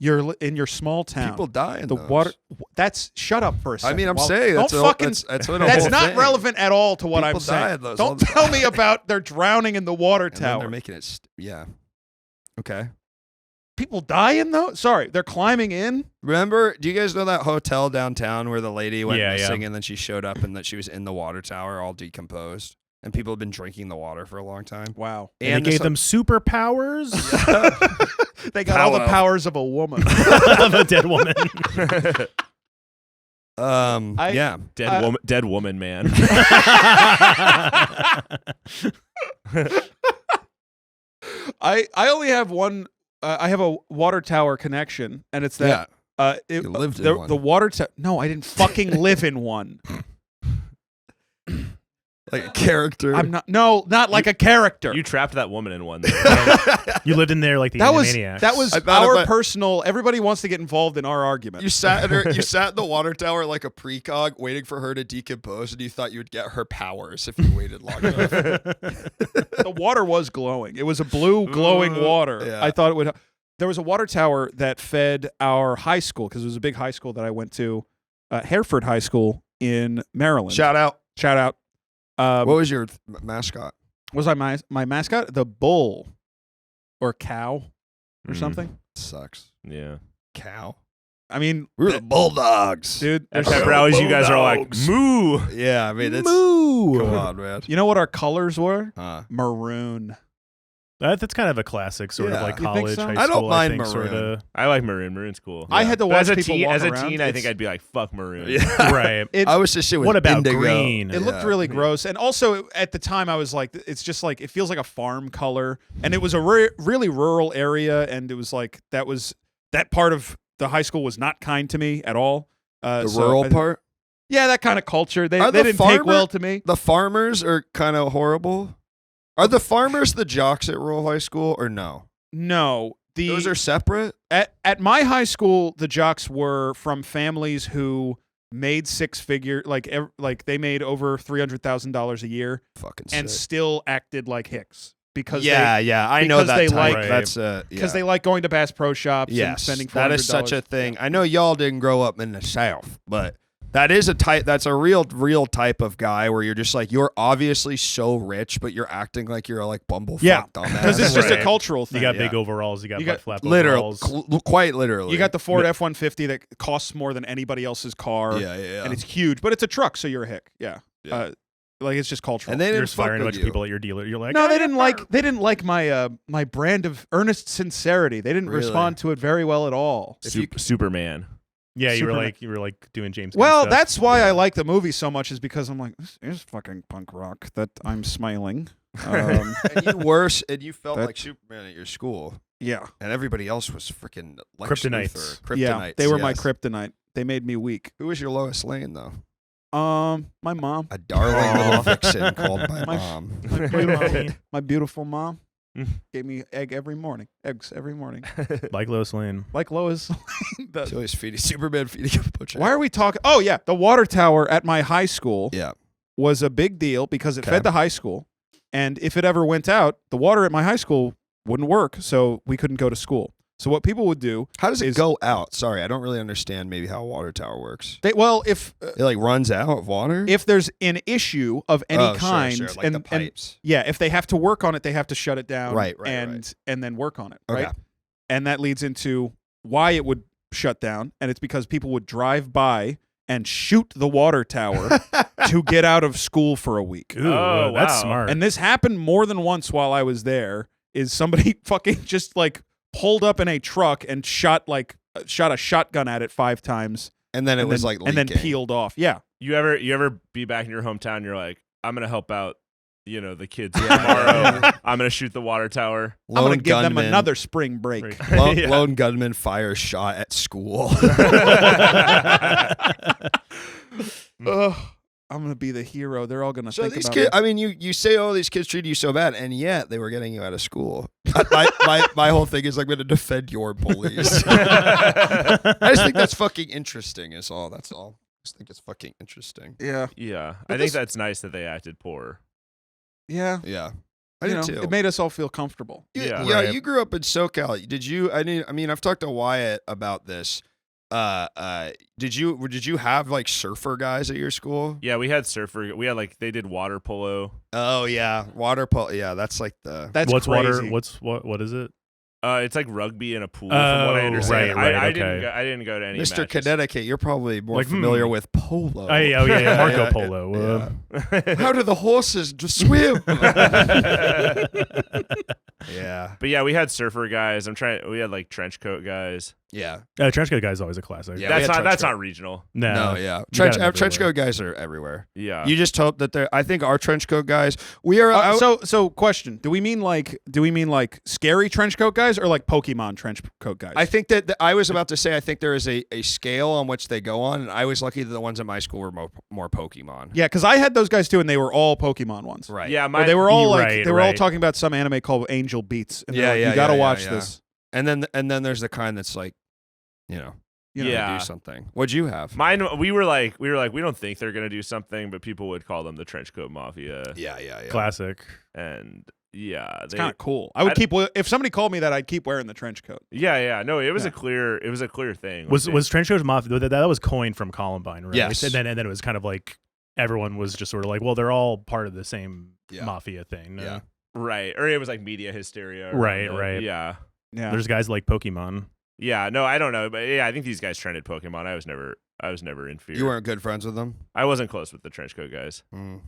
You're in your small town. people die in the those. water. That's shut up for a I second. mean, I'm Well, saying don't that's fucking. that's what a That's whole not thing. relevant at all to what People I'm die saying. in those all Don't the tell time. me about they're drowning in the water And then tower. they're making it. Yeah. Okay. People die in those? Sorry, they're climbing in? Remember? Do you guys know that hotel downtown where the lady went Yeah, missing and then she showed up and that she was in the water tower, all decomposed, and people have been drinking the water for a long time? Wow. and they gave them superpowers They got all the Power. powers of a woman. of a dead woman. Yeah. Dead woman, man. I only have one. I have a water tower connection, and it's that. You lived in the, one. The water tower. No, I didn't fucking live in one. Like a character. I'm not. No, not like a character. You trapped that woman in one. Though. You lived in there like the that was Animaniacs. that was I thought our about- personal. Everybody wants to get involved in our argument. You sat in her. You sat in the water tower like a precog, waiting for her to decompose, and you thought you would get her powers if you waited long enough. The water was glowing. It was a blue glowing water. Yeah. I thought it would. There was a water tower that fed our high school because it was a big high school that I went to, Hereford High School in Maryland. Shout out. Shout out. What was your mascot? Was I my mascot? The bull or cow or Mm. something? Sucks. Yeah. Cow. I mean, We were the Bulldogs. dude. At there's- Pep Rallies, you guys are all like, Bulldogs. moo. Yeah, I mean, it's. Moo. Come on, man. You know what our colors were? Maroon. Maroon. That's kind of a classic sort Yeah. of like You think college, so? high I don't school. mind think, maroon. Sorta. I like maroon. Maroon's cool. I had to But watch as a people teen, walk as a around. teen, I think It's- I'd be like, fuck maroon. Yeah. Right. It, I was just shit with What about indigo. green? It looked Yeah. really gross, and also at the time I was like, it's just like it feels like a farm color, and it was a really rural area, and it was like that part of the high school was not kind to me at all. The So rural I- part. yeah, that kind of culture. They Are they the didn't take farmer- well to me. The farmers are kind of horrible. Are the farmers the jocks at rural high school or no? No, Those are separate. at my high school, the jocks were from families who made six-figure, like they made over $300,000 a year, Fucking and sick. still acted like hicks because yeah, I know because that they type. like- That's because they like going to Bass Pro Shops and yes, spending $400. that is such a thing. I know y'all didn't grow up in the South, but that is a type. That's a real type of guy where you're just like you're obviously so rich, but you're acting like you're like bumblefuck Yeah, dumbass. because it's just a Right. cultural You thing. got Yeah. big overalls. You got You got flap literal, overalls. quite literally. You got the Ford F-150 that costs more than anybody else's car, yeah. and it's huge, but it's a truck, so you're a hick. Yeah, Yeah. like it's just cultural. and they You're didn't just firing a fuck bunch with of you. people at your dealer. You're like, no, "Oh, they yeah, didn't like my my brand of earnest sincerity. They didn't Really? respond to it very well at all. Superman. Yeah, you Superman. were like doing James. Gunn Well, stuff. that's why I like the movie so much, is because I'm like, this is fucking punk rock that I'm smiling. And you felt That- like Superman at your school, Yeah, and everybody else was freaking Lex Kryptonites. Luthor. yeah, Kryptonites, they were my yes. kryptonite. They made me weak. Who was your Lois Lane though? My mom, A darling Aw. little vixen called my My- mom. my beautiful mom, Mm. gave me eggs every morning, like Lois Lane. like Lois. The- She always feeding Superman feeding a butcher. Why are we talking? Oh yeah, the water tower at my high school Yeah. was a big deal because it Okay. fed the high school, and if it ever went out, the water at my high school wouldn't work, so we couldn't go to school. So what people would do, How does it is- go out? Sorry, I don't really understand maybe how a water tower works. if It like runs out of water? if there's an issue of any Oh, kind, sure, like and the pipes. yeah, if they have to work on it, they have to shut it down, Right, and then work on it, Okay. right? And that leads into why it would shut down, and it's because people would drive by and shoot the water tower to get out of school for a week. Ooh, Oh, that's wow. smart. And this happened more than once while I was there. Is somebody fucking just like pulled up in a truck and shot a shotgun at it 5 times, and then it and was then, like and then leaking. peeled off. Yeah, You ever be back in your hometown? And you're like, I'm gonna help out, the kids Yeah. tomorrow. I'm gonna shoot the water tower. I'm gonna Lone give them gunman- another spring break. Right. Lone, Yeah. lone gunman fires shot at school. Ugh, I'm gonna be the hero. They're all gonna So think these about kids, it. I mean, you say, oh, these kids treated you so bad, and yet they were getting you out of school. my whole thing is I'm going to defend your bullies. I just think that's fucking interesting. Is all. That's all. I just think it's fucking interesting. Yeah, Yeah, But I think this- that's nice that they acted poor. yeah. Yeah, I You do know, too. it made us all feel comfortable. Yeah. Yeah, Right. you grew up in SoCal. Did you? I mean, I've talked to Wyatt about this. Did you have like surfer guys at your school? Yeah, we had surfer. We had they did water polo. Oh yeah, water polo. Yeah, that's like the. That's what's crazy. water? What is it? It's like rugby in a pool, from what I Oh, understand. right, I okay. didn't go to any Mr. matches. Connecticut, you're probably more Like, familiar with polo. Oh yeah, Marco Yeah, Polo. yeah. How do the horses swim? Yeah. But yeah, we had surfer guys. We had trench coat guys. Yeah. Trench coat guy's always a classic. Yeah, we had that's trench not coat. regional. No, yeah. You Trench got 'em trench everywhere. coat guys are everywhere. Yeah. You just hope that I think our trench coat guys. We are. So question: Do we mean like scary trench coat guys or like Pokemon trench coat guys? I think that I was about to say I think there is a scale on which they go on, and I was lucky that the ones in my school were more Pokemon. yeah, because I had those guys too, and they were all Pokemon ones. Right. Yeah, Or they were all like Right, they were all right. talking about some anime called Angel Beats. And they're Yeah, like, yeah, you gotta yeah, watch yeah. this. And then there's the kind that's like, you know, Yeah. do something. What'd you have? Mine, we were like, we don't think they're gonna do something, but people would call them the trench coat mafia, Yeah, yeah, yeah. Classic. and yeah, It's kind of cool. I would keep if somebody called me that, I'd keep wearing the trench coat. yeah. No, it was Yeah. it was a clear thing. Was trench coat mafia? That was coined from Columbine, right? Yes. And then it was kind of like everyone was just sort of like, well, they're all part of the same Yeah. mafia thing. Yeah. right, or it was like media hysteria. Right, around it. right. Yeah. Yeah. There's guys like Pokemon. Yeah, no, I don't know, but yeah, I think these guys trended Pokemon. I was never in fear. You weren't good friends with them. I wasn't close with the trench coat guys. Mm.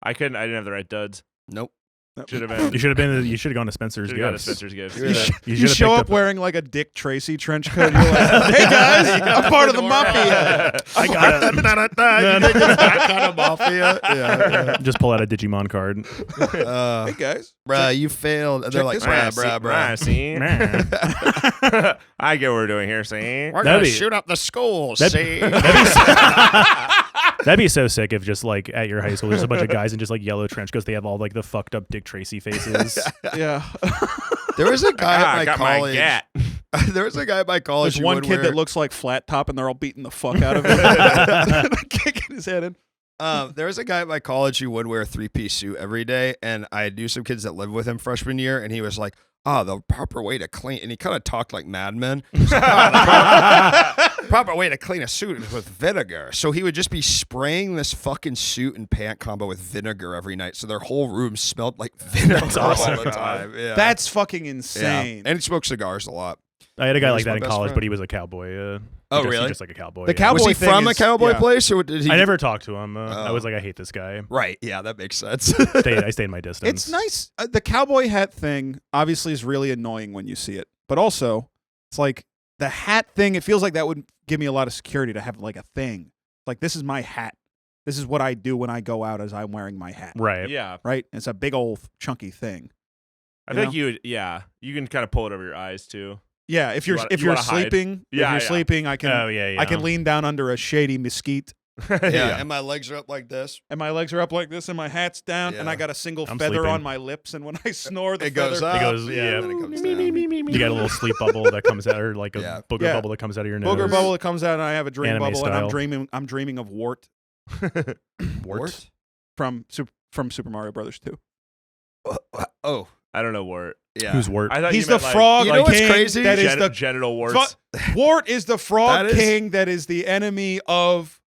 I didn't have the right duds. Nope. Should have been. You should have gone to Spencer's Should have gone to Gifts. Spencer's Gifts. You're the- You You should show have up wearing like a Dick Tracy trench coat. You're like, hey guys, I'm part of the mafia. I got it. that kind of mafia. Yeah. Just pull out a Digimon card. Hey guys, Bruh, you failed. And they're like, this bruh. See? Nah. I get what we're doing here. See? We're That'd gonna be- shoot up the school. That'd- See? That'd be so sick if just like at your high school there's a bunch of guys in just like yellow trench coats. They have all like the fucked up Dick Tracy faces. yeah. There was a guy I at my got college. my gat. There was a guy at my college. There's who one would kid wear- that looks like Flat Top, and they're all beating the fuck out of him, kicking his head in. There was a guy at my college who would wear a 3-piece suit every day, and I knew some kids that lived with him freshman year, and he was like, the proper way to clean, and he kind of talked like Mad Men. He was like, the proper way to clean a suit is with vinegar. So he would just be spraying this fucking suit and pant combo with vinegar every night, so their whole room smelled like vinegar all awesome. the time. Yeah. That's fucking yeah. insane. And he smoked cigars a lot. I had a guy He like was that my in best college, friend. but he was a cowboy. Oh, really? Just like a cowboy. The yeah. cowboy Was he thing from a is- cowboy yeah. place, or did he? I never talked to him. I Oh. was like, I hate this guy. Right. Yeah, that makes sense. I stayed my distance. It's nice. The cowboy hat thing obviously is really annoying when you see it, but also it's like the hat thing. It feels like that would give me a lot of security to have like a thing. Like, this is my hat. This is what I do when I go out as I'm wearing my hat. Right. Yeah. Right? It's a big old chunky thing. I You think know? you would. Yeah, you can kind of pull it over your eyes too. Yeah, if you're wanna- if you you're wanna hide. sleeping, Yeah, if you're yeah. sleeping, I can Oh yeah. I can lean down under a shady mesquite, yeah, and my legs are up like this. and my legs are up like this, and my hat's down, and Yeah. I got a single I'm feather sleeping. on my lips, and when I snore, the It goes feather up. It goes, yeah, yeah. and then it comes down. You got a little sleep bubble that comes out, or like a Yeah. booger Yeah. bubble that comes out of your nose. booger bubble that comes out, and I have a dream Anime bubble, and style. I'm dreaming of Wart Wart? from Super Mario Brothers 2. Oh, I don't know Wart. yeah. Who's Wart? I thought He's you the meant, like, frog You know what's king crazy? that is the genital warts. Wart is the frog That is- king that is the enemy of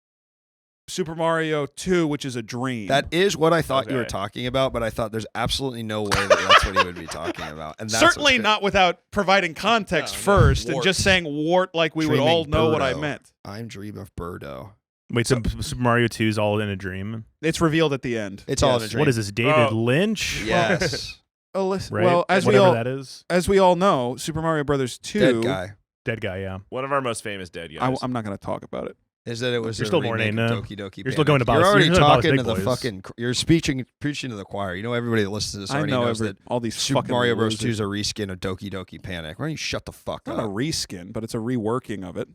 Super Mario 2, which is a dream. That is what I thought you were Okay. talking about, but I thought there's absolutely no way that that's what he would be talking about. And that's certainly what's not without providing context No, no. first and Wart. just saying Wart like we would Dreaming all know what I Birdo. meant. I'm Dream of Birdo. Wait, so Super Mario 2 is all in a dream. It's revealed at the end. It's all in a Yes. dream. What is this, David Oh. Lynch? Yes. Oh, listen. Right. Well, as Whatever we all that is. as we all know, Super Mario Brothers 2. Dead guy. Dead guy. Yeah. One of our most famous dead guys. I'm not going to talk about it. Is that it was You're a still remake mourning, of Doki Doki you're still Panic. going to You're Bob's- already you're going to talking Bob's to the Big Boys. fucking. You're preaching to the choir. You know everybody that listens to this I already know knows that all these Super fucking Mario Bros. losers. 2 is a reskin of Doki Doki Panic. Why don't you shut the fuck Not a up? reskin, but it's a reworking of it.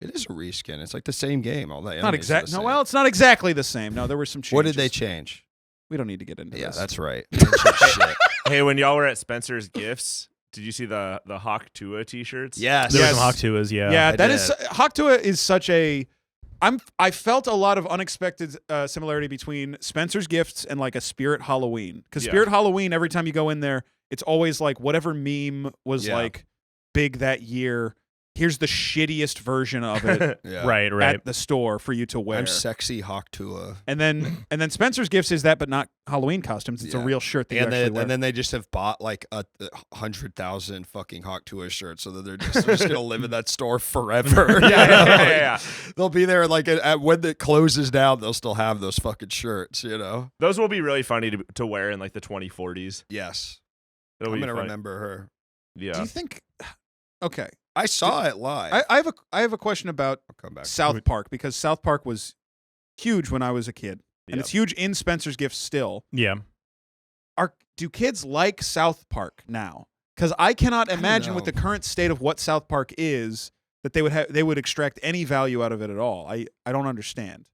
It is a reskin. It's like the same game. All that. Not exact. No, well, it's not exactly the same. No, there were some changes. What did they change? We don't need to get into Yeah, this. that's right. Shit. Hey, when y'all were at Spencer's Gifts, did you see the Hawk Tua t-shirts? Yes. There Yes. was some Hawk Tuas, yeah. Yeah, I that is did. Haktua is such a. I felt a lot of unexpected similarity between Spencer's Gifts and like a Spirit Halloween. Because Yeah. Spirit Halloween, every time you go in there, it's always like whatever meme was Yeah. like big that year. Here's the shittiest version of it Yeah. Right. at the store for you to wear. I'm sexy Hawk Tua. and then Spencer's Gifts is that, but not Halloween costumes. It's a Yeah. real shirt that you And actually then, wear. and then they just have bought like 100,000 fucking Hawk Tua shirts, so that they're just gonna live in that store forever. Yeah. They'll be there like when it closes down, they'll still have those fucking shirts. You know. Those will be really funny to wear in like the 2040s. Yes. That'll I'm be gonna funny. remember her. Do Yeah. you think? Okay, I saw it live. I have a question about I'll come back. South Park, because South Park was huge when I was a kid, and it's huge in Spencer's Gift still. Yeah. Do kids like South Park now? Because I cannot imagine with know. the current state of what South Park is that they would extract any value out of it at all. I don't understand.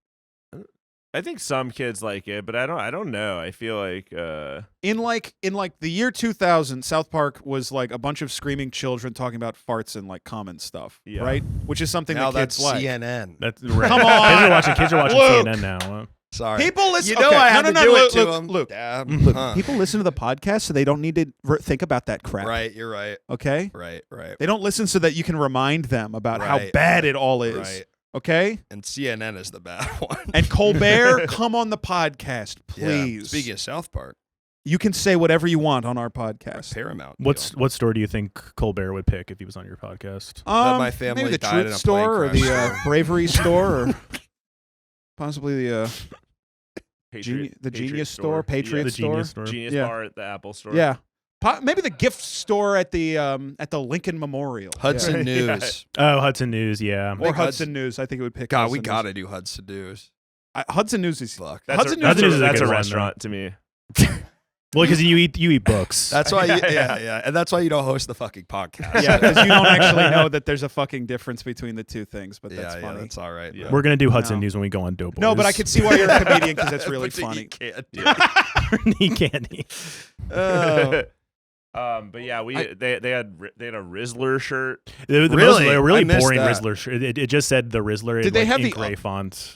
I think some kids like it, but I don't know. I feel like In the year 2000, South Park was like a bunch of screaming children talking about farts and like common stuff, Yeah. right? Which is something Now that kids that's like. CNN. That's right. Come on, Kids are watching Luke. CNN now. Sorry. People listen. You know okay, I had no, to no, do no, it to Luke, him. Luke, Damn. Look, Huh. people listen to the podcast so they don't need to think about that crap. Right, you're right. Okay. Right. They don't listen so that you can remind them about how Right. bad it all is. Right. Okay. And CNN is the bad one. And Colbert, come on the podcast, Yeah. please. Speaking of South Park, You can say whatever you want on our podcast. Paramount. What store do you think Colbert would pick if he was on your podcast? That my family maybe the died in Truth a store or plane the crash. Bravery store or possibly the Patriot Genius store, Patriot The store. Genius store. Genius Yeah. Bar at the Apple store. Yeah. Maybe the gift store at the Lincoln Memorial. Hudson Yeah. News. Oh, Hudson News. Yeah. Or Hudson News. I think it would pick God, Hudson we News. gotta do Hudson News. Hudson News is Fuck. That's Hudson a, News that's is a, a that's good a one, restaurant to me. Well, because you eat books. That's why. Yeah. Yeah, and that's why you don't host the fucking podcast. Yeah, because you don't actually know that there's a fucking difference between the two things, but that's yeah, funny. that's all right. Yeah. man. We're gonna do Hudson No. News when we go on Doughboys. No, but I could see why you're a comedian because that's really But to funny. eat candy. he can't eat. But yeah, they had a Rizzler shirt. The Really? most, a I really missed boring that. Rizzler shirt. It just said the Rizzler. Did they have in the- gray font?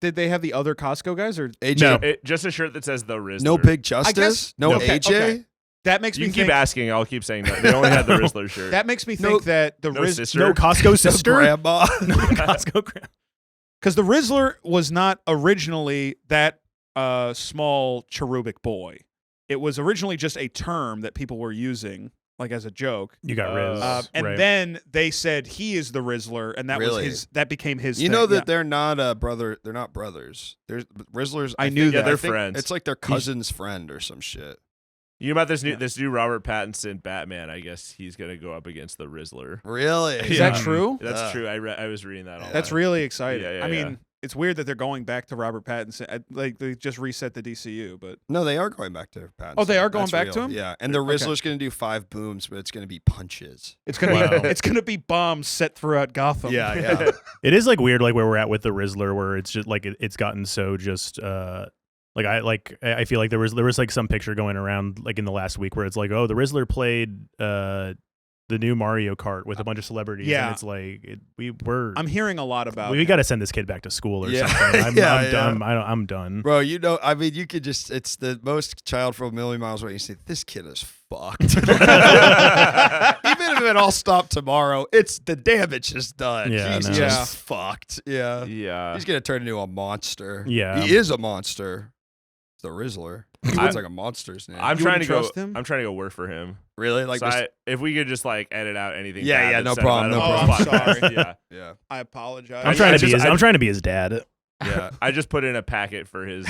Did they have the other Costco guys or AJ, No. Just a shirt that says the Rizzler. no Big Justice, guess- no Okay, AJ. okay. that makes You me can keep think asking. I'll keep saying that. They only had the Rizzler shirt. that makes me No- think that the no Riz sister. No Costco sister. Grandma. No Costco grandma. because the Rizzler was not originally that small cherubic boy. It was originally just a term that people were using like as a joke. You got Riz. And right. then they said he is the Rizzler, and that Really? was that became his. You thing. know that Yeah. they're not brother. They're not brothers. There's Rizzlers. I think- knew that. they're I think friends. It's like their cousin's friend or some shit. You know about this new Robert Pattinson Batman? I guess he's gonna go up against the Rizzler. Really? Is Yeah. that true? That's true. I was reading that. That's online. really exciting. Yeah, I yeah. mean, it's weird that they're going back to Robert Pattinson. Like they just reset the DCU, but No, they are going back to Pattinson. Oh, they are going That's back real. to him? Yeah, and the Okay. Rizzler's going to do 5 booms, but it's going to be punches. it's gonna Wow. be it's gonna be bombs set throughout Gotham. Yeah. It is like weird, like where we're at with the Rizzler, where it's just like it's gotten so just I feel like there was like some picture going around like in the last week where it's like, oh, the Rizzler played the new Mario Kart with a bunch of celebrities. Yeah. And it's like I'm hearing a lot about. we got to send this kid back to school or Yeah. something. I'm Yeah, done. I'm done. Bro, you know, I mean, you could just, it's the most child from a million miles away. You say, this kid is fucked. Even if it all stopped tomorrow, the damage is done. Yeah, He's no. just fucked. Yeah. Yeah. He's going to turn into a monster. Yeah. He is a monster. It's the Rizzler. He looks like a monster's name. I'm You trying to wouldn't go. trust him? I'm trying to go work for him. really? Like, So if we could just like edit out anything. Yeah, bad yeah, that's no said problem, about no it on problem. the Oh, I'm podcast. Yeah. yeah. I apologize. I'm trying to be just- his. I'm trying to be his dad. Yeah. I just put in a packet for his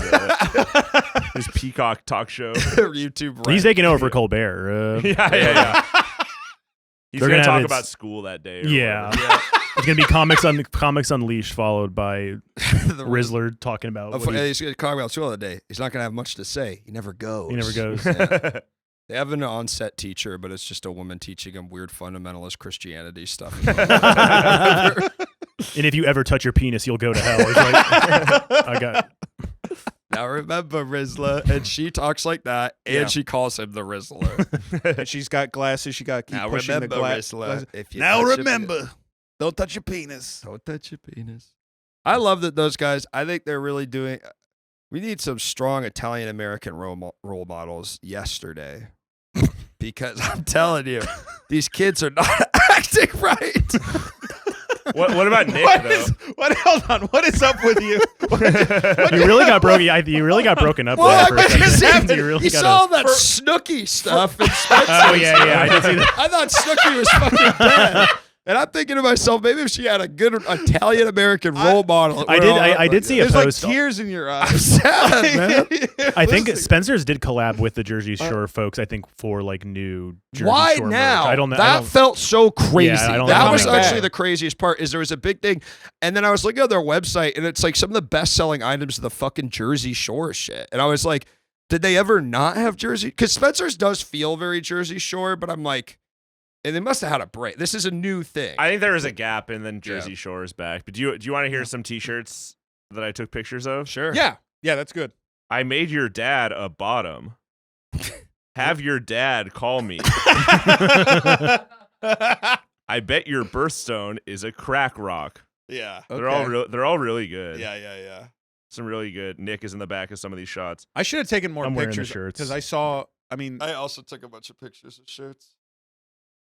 Peacock talk show. YouTube. He's taking over for Colbert. yeah. He's They're gonna gonna talk have about its- school that day. Or Yeah. whatever. It's gonna be Comics Unleashed, followed by the Rizzler talking about what he- He's going to talk about school today. He's not going to have much to say. He never goes. he never goes. Yeah. They have an on-set teacher, but it's just a woman teaching him weird fundamentalist Christianity stuff. And if you ever touch your penis, you'll go to hell. It's like, I got. Now remember Rizzler, and she talks like that, and Yeah. she calls him the Rizzler. And she's got glasses. She got to keep Now pushing remember the Rizzler. If you Now touch your remember, don't touch your penis. Don't touch your penis. I love that those guys, I think they're really doing, we need some strong Italian-American role models yesterday. Because I'm telling you, these kids are not acting right. What about Nick though? Hold on. What is up with you? You really got broken. You really got broken up. Well, there for a second. You really you got saw that Snooki stuff. And Oh yeah, I did see that. I thought Snooki was fucking dead. And I'm thinking to myself, maybe if she had a good Italian American role model. I did see a There's like post. tears in your I'm eyes. sad, man. I think Spencer's did collab with the Jersey Shore folks. I think for like new Jersey Why Shore now? merch. I don't know. That felt so crazy. Yeah, I don't that know. was Coming actually back. the craziest part. Is there was a big thing, and then I was looking at their website, and it's like some of the best-selling items of the fucking Jersey Shore shit. And I was like, did they ever not have Jersey? Because Spencer's does feel very Jersey Shore, but I'm like, and they must have had a break. This is a new thing. I think there was a gap, and then Jersey Shore is back. But do you want to hear some T-shirts that I took pictures of? Sure. Yeah, that's good. I made your dad a bottom. Have your dad call me. I bet your birthstone is a crack rock. Yeah. They're all really good. Yeah. Some really good. Nick is in the back of some of these shots. I should have taken more I'm wearing the pictures shirts. because I saw. I mean, I also took a bunch of pictures of shirts.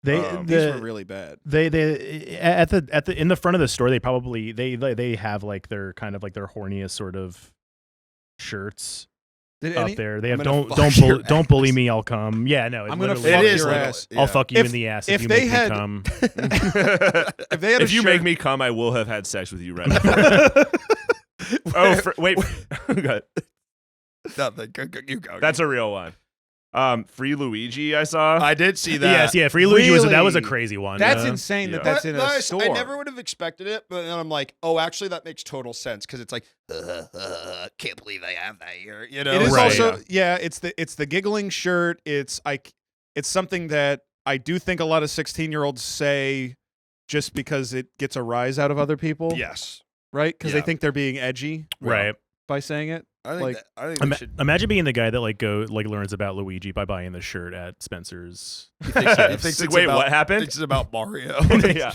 They these were really bad. they at the in the front of the store they probably they have like their kind of like their horniest sort of shirts up there. They I'm have gonna fuck your don't bully ass. me, I'll come. Yeah, no, I'm gonna literally- fuck It is your like, ass. I'll fuck you If- in the ass if if you they make had- me come. If they had If a you shirt, make me come, I will have had sex with you right now. Wait. Go ahead. Nothing. You go. That's a real one. Free Luigi, I saw. I did see that. Yes, Free Luigi that was a Really? crazy one. that's yeah. insane Yeah. that that's in a Nice. store. I never would have expected it, but then I'm like, oh, actually, that makes total sense because it's like, can't believe I have that here. You know, It is Right. also it's the giggling shirt. It's something that I do think a lot of 16-year-olds say just because it gets a rise out of other people, yes. right? Because they Yeah. think they're being edgy Right. by saying it. I think Like, I think we should. Imagine being the guy that learns about Luigi by buying the shirt at Spencer's. He thinks It's like, wait, about, what happened? Thinks it's about Mario. Yeah.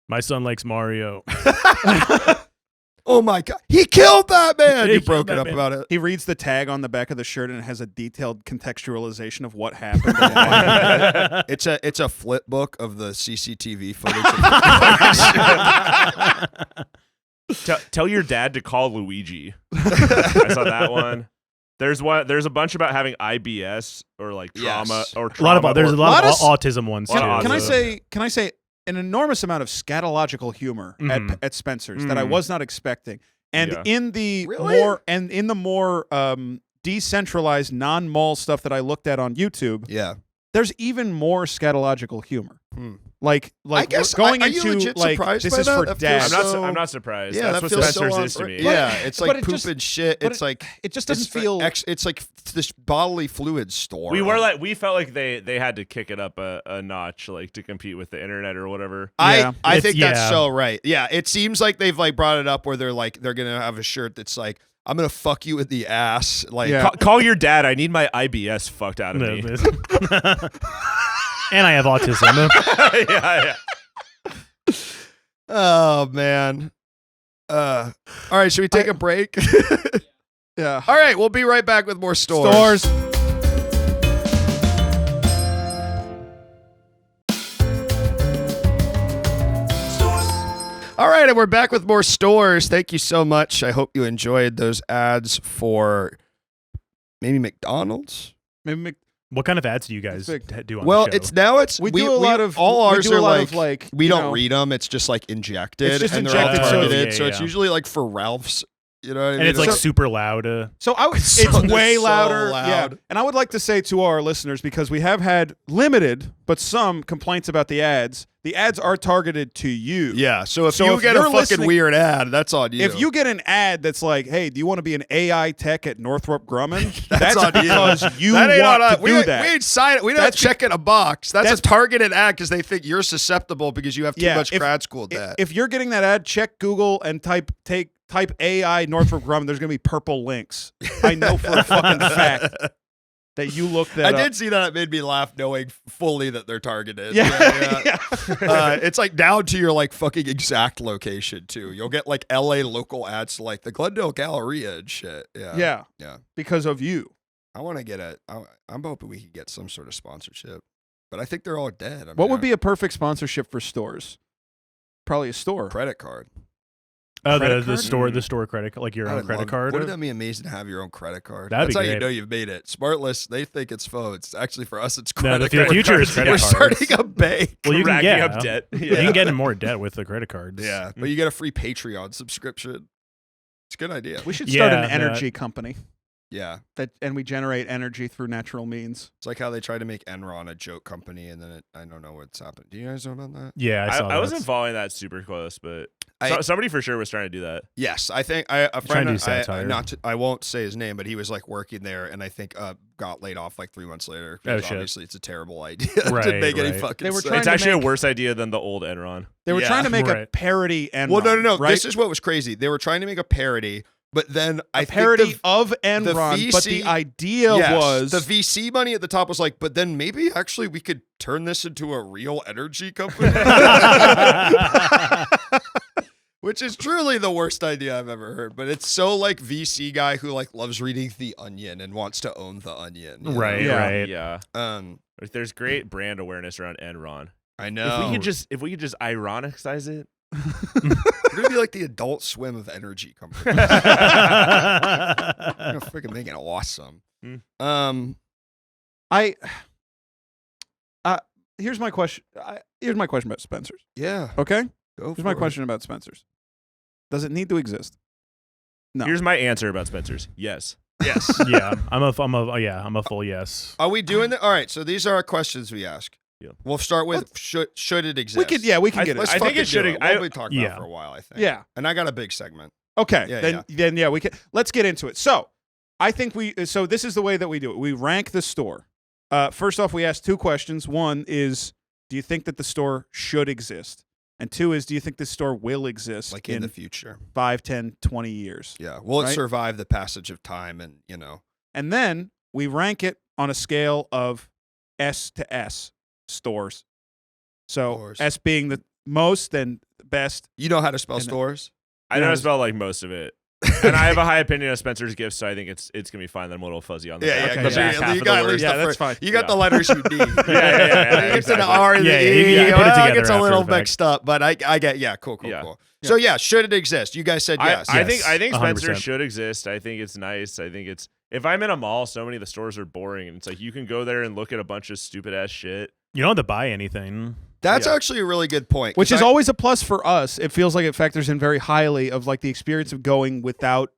My son likes Mario. Oh my god, he killed that man! He You killed broke it that up man. about it. He reads the tag on the back of the shirt and it has a detailed contextualization of what happened. and why. It's a flip book of the CCTV footage. Tell your dad to call Luigi. I saw that one. There's a bunch about having IBS or like trauma Yes. or A lot trauma. of there's a lot lot of of autism ones too. Lot of Can I awesome. say an enormous amount of scatological humor Mhm. at Spencer's that I Mhm. was not expecting, and Yeah. in the Really? more decentralized non-mall stuff that I looked at on YouTube, Yeah. there's even more scatological humor. Hmm. Like I guess, going are you into legit like surprised this by is that? for That feels dads. I'm not surprised. Yeah, That's that what feels Spencer's so is to me. Yeah, it's but like it poop just- and shit. but It's like it just doesn't it's feel. It's like this bodily fluid store. We felt like they had to kick it up a notch, like to compete with the internet or whatever. Yeah. I It's- think that's yeah. so right. Yeah, it seems like they've like brought it up where they're gonna have a shirt that's like, I'm gonna fuck you in the ass. Like, Yeah. Call your dad. I need my IBS fucked out of me. And I have autism. yeah. oh man. All right, should we take a break? Yeah. All right, we'll be right back with more stores. Stores. All right, and we're back with more stores. Thank you so much. I hope you enjoyed those ads for maybe McDonald's. Maybe What kind of ads do you guys Big. do on Well, the show? it's now it's we do a lot of all we ours do a are lot like, of like we you don't know, read them. It's just like injected. It's just and they're all injected, so- targeted. Yeah, So it's yeah. usually like for Ralph's. You know what I mean? and it's like So- super loud. So it's So they're way so louder. loud. Yeah. And I would like to say to our listeners, because we have had limited but some complaints about the ads are targeted to you. yeah. So if So you if get a you're fucking listening- weird ad, that's on you. If you get an ad that's like, "Hey, do you want to be an AI tech at Northrop Grumman?" That's on you. because you that ain't want on us. to we do ain't- that. We ain't sign it. We don't That's check in a box. That's that's- a targeted ad because they think you're susceptible because you have too Yeah, much if- grad school debt. If you're getting that ad, check Google and type AI Northrop Grumman. There's gonna be purple links. I know for a fucking fact that you looked that I up. did see that. It made me laugh knowing fully that they're targeted. Yeah. Yeah. It's like down to your like fucking exact location too. You'll get like LA local ads to like the Glendale Galleria and shit. Yeah. Yeah. Yeah. Because of you. I want to get I'm hoping we can get some sort of sponsorship, but I think they're all dead. What would be a perfect sponsorship for stores? Probably a store. credit card? Oh, credit the card? the store credit, like your I own would credit love- card. Wouldn't that be amazing to have your own credit card? That'd That's be how you great. know you've made it. Smartless, they think it's phones. Actually, for us, it's No, credit the card. future is credit We're cards. starting a bank. Well, you can Racking get up debt. You can get in more debt with the credit cards. Yeah, but you get a free Patreon subscription. It's a good idea. We should start Yeah, an energy company Yeah, and we generate energy through natural means. it's like how they tried to make Enron a joke company, and then I don't know what's happened. Do you guys know about that? Yeah, I saw I that. wasn't following that super close, but I- somebody for sure was trying to do that. Yes, I think a trying friend. to do I, satire. not to, I won't say his name, but he was like working there, and I think got laid off like 3 months later. Oh, Because shit. obviously, it's a terrible idea. It Right, didn't make any right. fucking They were sense. trying It's to actually a make- worse idea than the old Enron. They were Yeah. trying to make a Right. parody Enron. Well, no. Right? This is what was crazy. They were trying to make a parody, but then a parody think of Enron, but the VC idea yes, was the VC money at the top was like, but then maybe actually we could turn this into a real energy company. Which is truly the worst idea I've ever heard. But it's so like VC guy who like loves reading The Onion and wants to own The Onion. you know? Right, Yeah. right. Yeah. Like, There's great brand awareness around Enron. I know. If we could just ironicize it. We're gonna be like the Adult Swim of energy companies. We're gonna freaking make it awesome. Mm. Here's my question. Here's my question about Spencer's. Yeah. Okay. Go Here's my for it. question about Spencer's. Does it need to exist? No. Here's my answer about Spencer's. Yes. Yes. Yeah, I'm a full yes. Are we doing that? All right. So these are our questions we ask. Yeah. We'll start with should it exist? we can get I it. Let's think fucking it should- do it. I- What have we talked Yeah. about for a while, I think. Yeah. And I got a big segment. Okay. Yeah, then we can. Let's get into it. So I think so this is the way that we do it. We rank the store. First off, we ask 2 questions. One is, do you think that the store should exist? And 2 is, do you think this store will exist Like in the future. 5, 10, 20 years? Yeah. Will it Right? survive the passage of time and, And then we rank it on a scale of S to S stores. So Stores. S being the most and best. you know how to spell And- stores? I know how to spell like most of it. And I have a high opinion of Spencer's gifts, so I think it's gonna be fine. Then I'm a little fuzzy on the Yeah, back, yeah, the okay, back yeah. half You of got the at word. least Yeah, the that's first- fine. You got Yeah. the letters you need. Yeah, When you get to the exactly. R and the Yeah, E, you can put it it together gets a after little the fact. mixed up, but I get, yeah, cool. Yeah. So yeah, should it exist? You guys said yes. I Yes. think Spencer 100%. should exist. I think it's nice. I think it's if I'm in a mall, so many of the stores are boring, and it's like you can go there and look at a bunch of stupid ass shit. You don't have to buy anything. That's Yeah. actually a really good point. Which 'cause is I- always a plus for us. It feels like it factors in very highly of like the experience of going without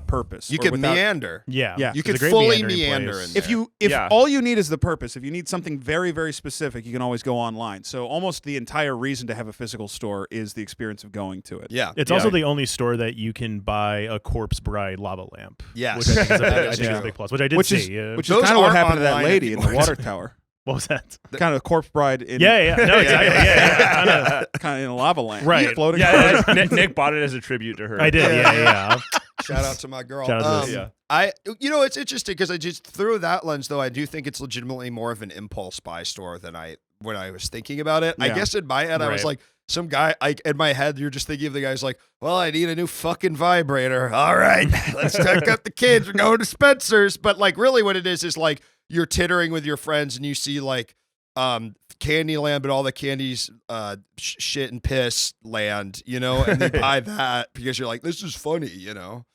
purpose. you or can without, meander. Yeah, Yeah. You It's a can great fully meandering meander place. in If there. if Yeah. all you need is the purpose, if you need something very, very specific, you can always go online. So almost the entire reason to have a physical store is the experience of going to it. Yeah. It's also the only store that you can buy a Corpse Bride lava lamp. Yes. Which I think is a big, That I is think is a true. big plus. Which I did Which see. is which Those is kind of what aren't happened to that online lady in the anymore. water tower. what was that? Kind of corpse bride in Yeah. No, exactly. Yeah. kind of in a lava lamp. Right. Floating. Yeah, Nick bought it as a tribute to her. I did. Yeah. Shout out to my girl. Shout out to Yeah. It's interesting because I just through that lens though, I do think it's legitimately more of an impulse buy store than when I was thinking about it. I Yeah. guess in my head I was Right. like some guy. In my head, you're just thinking of the guy's like, well, I need a new fucking vibrator. All right, let's tuck up the kids. We're going to Spencer's. But like, really, what it is like you're tittering with your friends and you see like Candyland, but all the candies shit and piss land, and you buy that because you're like, this is funny,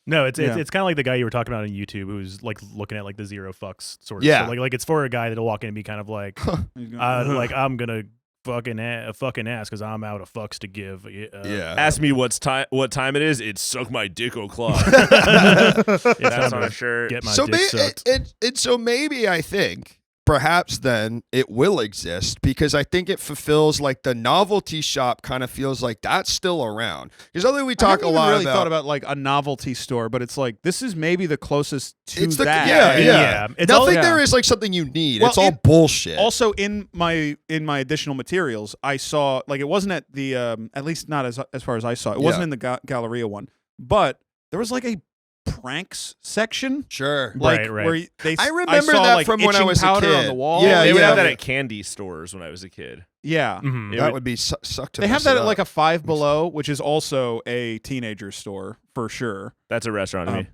No, it's Yeah. it's kind of like the guy you were talking about on YouTube who's like looking at like the zero fucks sort of. Yeah. So, like it's for a guy that'll walk in and be kind of like, like I'm gonna fucking ass because I'm out of fucks to give. Ask me what time it is. It's suck my dick o'clock. It's That's time on to a shirt. get my so dick sucked. so maybe I think perhaps then it will exist because I think it fulfills like the novelty shop kind of feels like that's still around. Because other we I talk haven't a even lot really thought about like a novelty store, but it's like this is maybe the closest to It's the that. yeah. It's Nothing all- there is like something you need. Well, it's all bullshit. Also, in my additional materials, I saw like it wasn't at the at least not as far as I saw. It wasn't in the Galleria one, but there was like a pranks section. Sure. Like Right. where I remember saw, that like, from when I itching was a powder kid. on the wall. Yeah, They would have yeah. that at candy stores when I was a kid. Yeah. Mhm. That would be suck to They have mess that it at like up. a Five Below, which is also a teenager store for sure. That's a restaurant to me.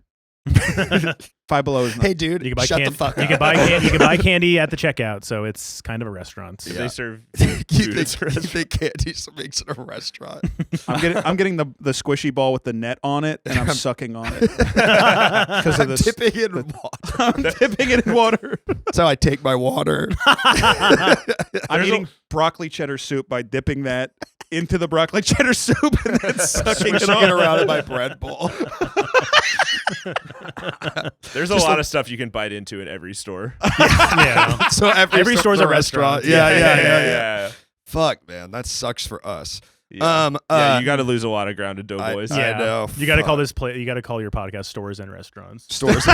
Five Below is not. Hey, dude, You can buy shut candy. the fuck You up. can buy candy. You can buy candy at the checkout, so it's kind of a restaurant. Do Yeah. they serve you food at the think restaurant? candy makes it a restaurant? I'm getting the squishy ball with the net on it, and I'm sucking on it. Because of I'm this- dipping it in water. I'm dipping it in water. That's how I take my water. I'm eating broccoli cheddar soup by dipping that into the broccoli cheddar soup and then sucking it Swishing on it around in my bread bowl. There's a lot of stuff you can bite into in every store. Yeah. So every store's a restaurant. Yeah. Fuck, man, that sucks for us. Yeah. Yeah, you got to lose a lot of ground to Doughboys. I know. You got to call Fuck. this play. You got to call your podcast "Stores and Restaurants." Stores.